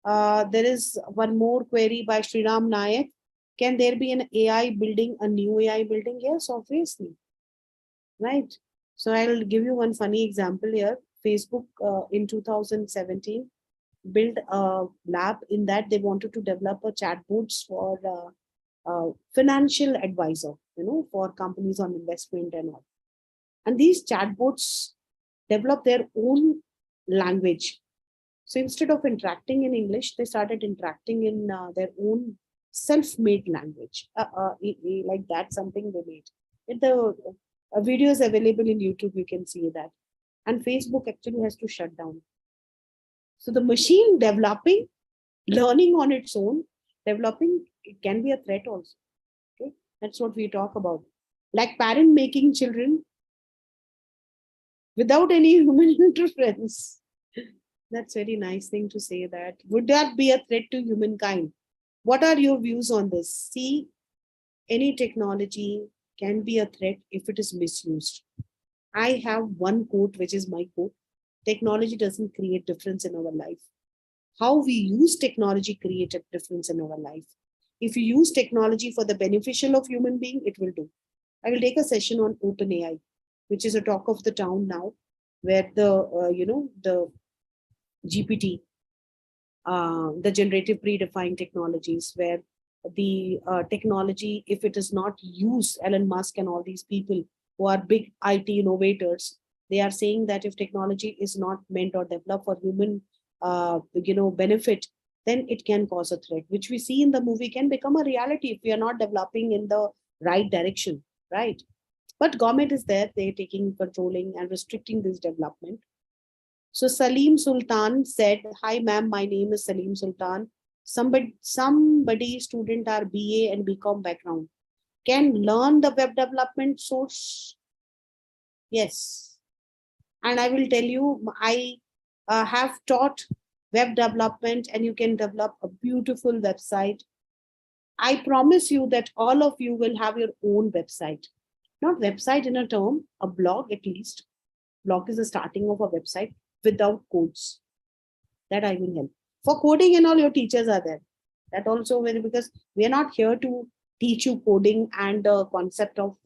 there is one more query by Sriram Nayak. Can there be an AI building, a new AI building? Yes, obviously. Right. So I'll give you one funny example here. Facebook in 2017 built a lab in that they wanted to develop a chatbots for financial advisor, for companies on investment and all. And these chatbots develop their own language. So instead of interacting in English, they started interacting in their own self-made language. Like that, something they made. The video is available in YouTube. You can see that. And Facebook actually has to shut down. So the machine developing, learning on its own, developing, it can be a threat also. Okay, that's what we talk about. Like parent making children without any human interference. That's very nice thing to say that. Would that be a threat to humankind? What are your views on this? See, any technology can be a threat if it is misused. I have one quote, which is my quote. Technology doesn't create difference in our life. How we use technology creates a difference in our life. If you use technology for the beneficial of human being, it will do. I will take a session on OpenAI, which is a talk of the town now, where the GPT, the generative predefined technologies, where the technology, if it is not used, Elon Musk and all these people who are big IT innovators, they are saying that if technology is not meant or developed for human, benefit, then it can cause a threat, which we see in the movie can become a reality if we are not developing in the right direction, right? But government is there, they're taking, controlling and restricting this development. So Salim Sultan said, "Hi ma'am, my name is Salim Sultan. Somebody student are BA and BCom background can learn the web development source." Yes. And I will tell you, I have taught web development and you can develop a beautiful website. I promise you that all of you will have your own website. Not website in a term, a blog at least. Blog is the starting of a website without codes. That I will help. For coding and all, your teachers are there. That also very, because we are not here to teach you coding and the concept of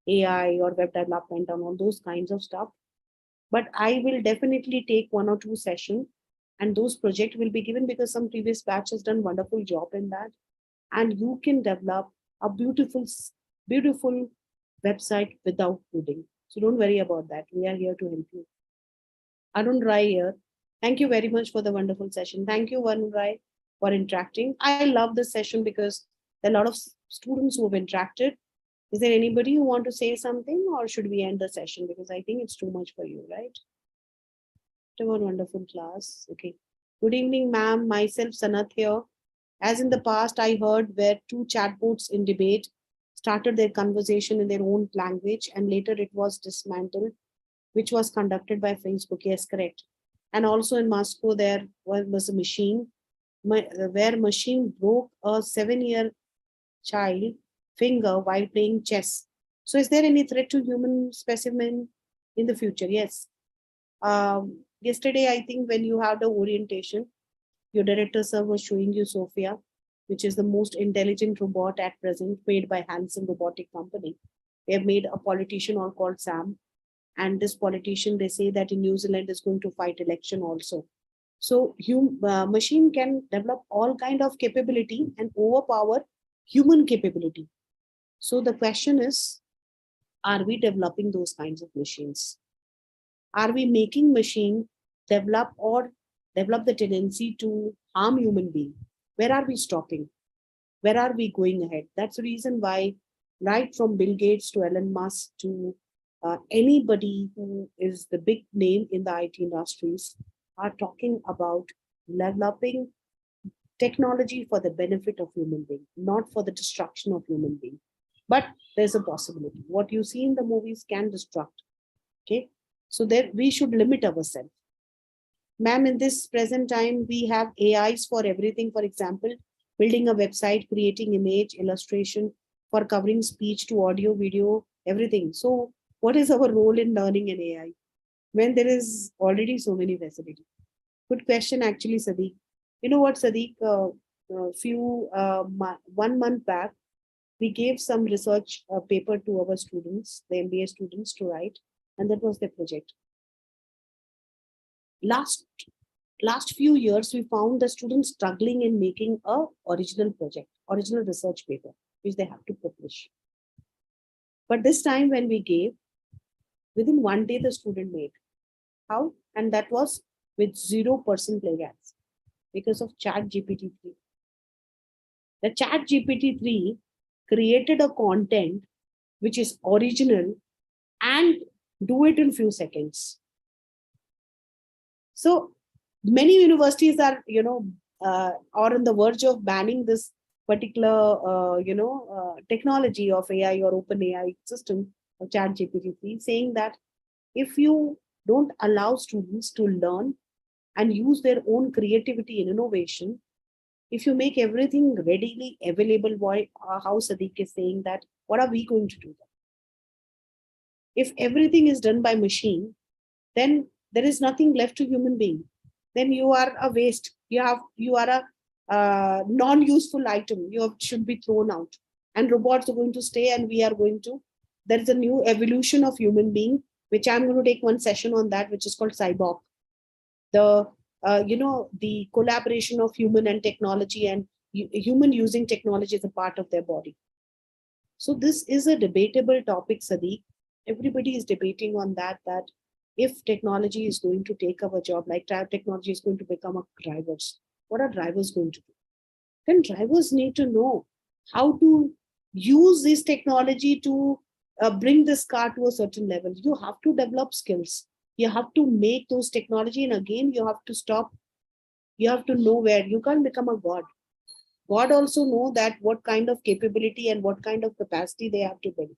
AI or web development and all those kinds of stuff. But I will definitely take 1 or 2 sessions and those projects will be given, because some previous batch has done wonderful job in that. And you can develop a beautiful, beautiful website without coding. So don't worry about that. We are here to help you. Arun Rai here. Thank you very much for the wonderful session. Thank you, Arun Rai, for interacting. I love this session because there are a lot of students who have interacted. Is there anybody who want to say something, or should we end the session? Because I think it's too much for you, right? It was a wonderful class. Okay. Good evening, ma'am. Myself, Sanath here. As in the past, I heard where 2 chatbots in debate started their conversation in their own language and later it was dismantled, which was conducted by Facebook. Yes, correct. And also in Moscow, there was a machine where machine broke a 7-year child finger while playing chess. So is there any threat to human specimen in the future? Yes. Yesterday, I think when you had the orientation, your director sir was showing you Sophia, which is the most intelligent robot at present made by Hanson Robotic Company. They have made a politician all called Sam. And this politician, they say that in New Zealand is going to fight election also. So machine can develop all kind of capability and overpower human capability. So the question is, are we developing those kinds of machines? Are we making machine develop the tendency to harm human being? Where are we stopping? Where are we going ahead? That's the reason why, right from Bill Gates to Elon Musk to anybody who is the big name in the IT industries, are talking about developing technology for the benefit of human being, not for the destruction of human being. But there's a possibility. What you see in the movies can destruct. Okay. So that we should limit ourselves. Ma'am, in this present time, we have AIs for everything. For example, building a website, creating image, illustration, for covering speech to audio, video, everything. So what is our role in learning an AI when there is already so many facilities? Good question, actually, Sadiq. You know what, Sadiq? One month back, we gave some research paper to our students, the MBA students, to write, and that was their project. Last few years, we found the students struggling in making a original project, original research paper, which they have to publish. But this time when we gave, within one day, the student made. How? And that was with 0% plagiarism because of Chat GPT-3. The Chat GPT-3 created a content which is original and do it in few seconds. So many universities are, are on the verge of banning this particular, technology of AI or open AI system of Chat GPT-3, saying that if you don't allow students to learn and use their own creativity and innovation, if you make everything readily available, how Sadiq is saying that, what are we going to do? If everything is done by machine, then there is nothing left to human being. Then you are a waste. You are a non-useful item. Should be thrown out. And robots are going to stay, and we are going to. There is a new evolution of human being, which I'm going to take one session on that, which is called cyborg. The collaboration of human and technology, and human using technology as a part of their body. So this is a debatable topic, Sadiq. Everybody is debating on that if technology is going to take our job, like technology is going to become our drivers, what are drivers going to do? Then drivers need to know how to use this technology to bring this car to a certain level. You have to develop skills. You have to make those technology, and again, you have to stop. You have to know where you can't become a god. God also know that what kind of capability and what kind of capacity they have to build.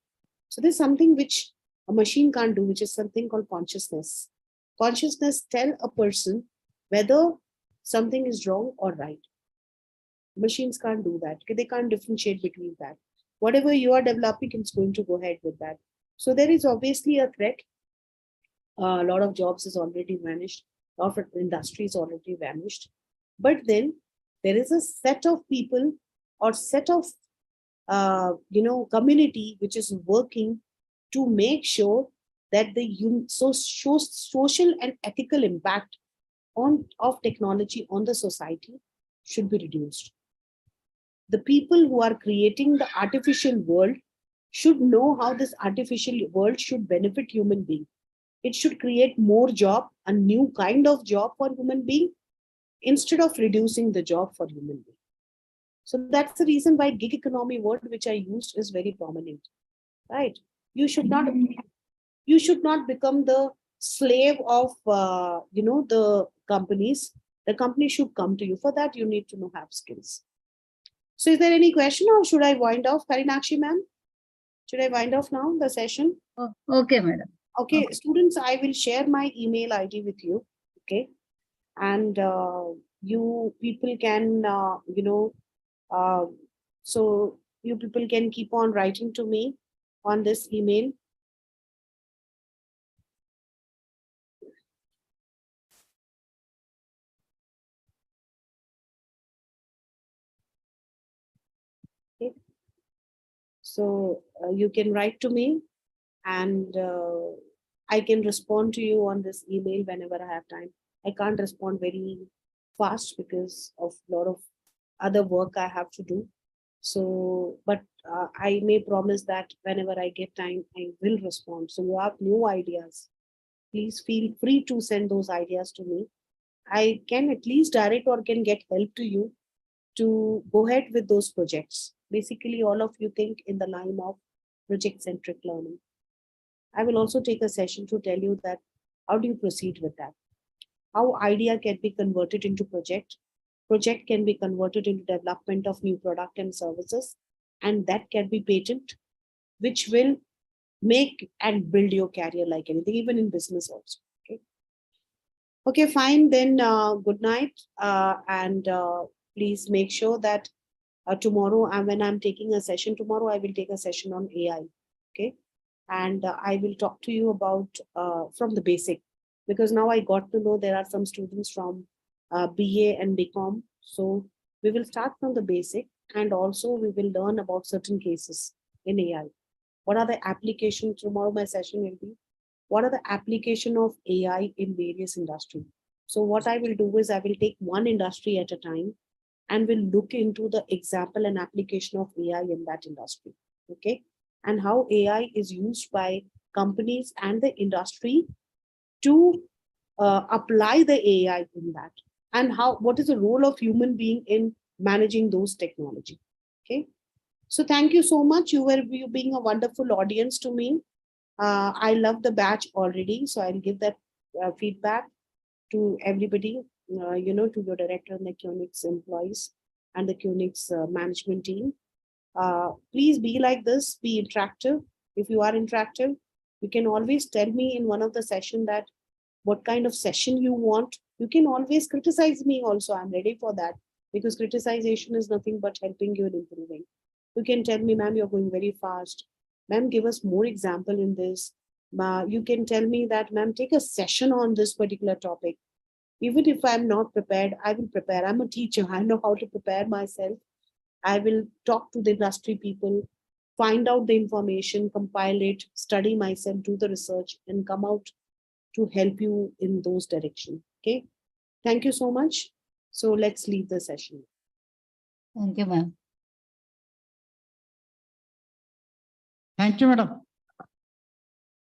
So there's something which a machine can't do, which is something called consciousness. Consciousness tell a person whether something is wrong or right. Machines can't do that. They can't differentiate between that. Whatever you are developing, it's going to go ahead with that. So there is obviously a threat. A lot of jobs is already vanished. A lot of industries already vanished. But then there is a set of people or set of community which is working to make sure that the social and ethical impact of technology on the society should be reduced. The people who are creating the artificial world should know how this artificial world should benefit human being. It should create more job, a new kind of job for human being, instead of reducing the job for human being. So that's the reason why gig economy word, which I used, is very prominent, right? You should not become the slave of the companies. The company should come to you. For that, you need to have skills. So is there any question, or should I wind off, Karinakshi ma'am? Should I wind off now the session? Oh, okay, madam. Okay, students, I will share my email ID with you. Okay, and you people can so you people can keep on writing to me on this email. Okay. So you can write to me, and I can respond to you on this email whenever I have time. I can't respond very fast because of a lot of other work I have to do. So, but I may promise that whenever I get time, I will respond. So you have new ideas, please feel free to send those ideas to me. I can at least direct or can get help to you to go ahead with those projects. Basically, all of you think in the line of project-centric learning. I will also take a session to tell you that how do you proceed with that? How idea can be converted into project can be converted into development of new product and services, and that can be patent, which will make and build your career like anything, even in business also. Okay. Okay, fine. Then good night. And please make sure that tomorrow, when I'm taking a session tomorrow, I will take a session on AI. Okay. And I will talk to you about from the basic, because now I got to know there are some students from BA and BCom. So we will start from the basic, and also we will learn about certain cases in AI. What are the applications? Tomorrow my session will be, what are the application of AI in various industries? So what I will do is I will take one industry at a time and will look into the example and application of AI in that industry. Okay. And how AI is used by companies and the industry to apply the AI in that, and what is the role of human being in managing those technology. Okay. So thank you so much. You being a wonderful audience to me. I love the batch already, so I'll give that feedback to everybody, to your director and the QNX employees and the QNX management team. Please be like this, be interactive. If you are interactive, you can always tell me in one of the session that what kind of session you want. You can always criticize me also. I'm ready for that, because criticization is nothing but helping you in improving. You can tell me, ma'am, you're going very fast. Ma'am, give us more example in this. You can tell me that, ma'am, take a session on this particular topic. Even if I'm not prepared, I will prepare. I'm a teacher. I know how to prepare myself. I will talk to the industry people, find out the information, compile it, study myself, do the research, and come out to help you in those directions. Okay. Thank you so much. So let's leave the session. Thank you, ma'am. Thank you, madam.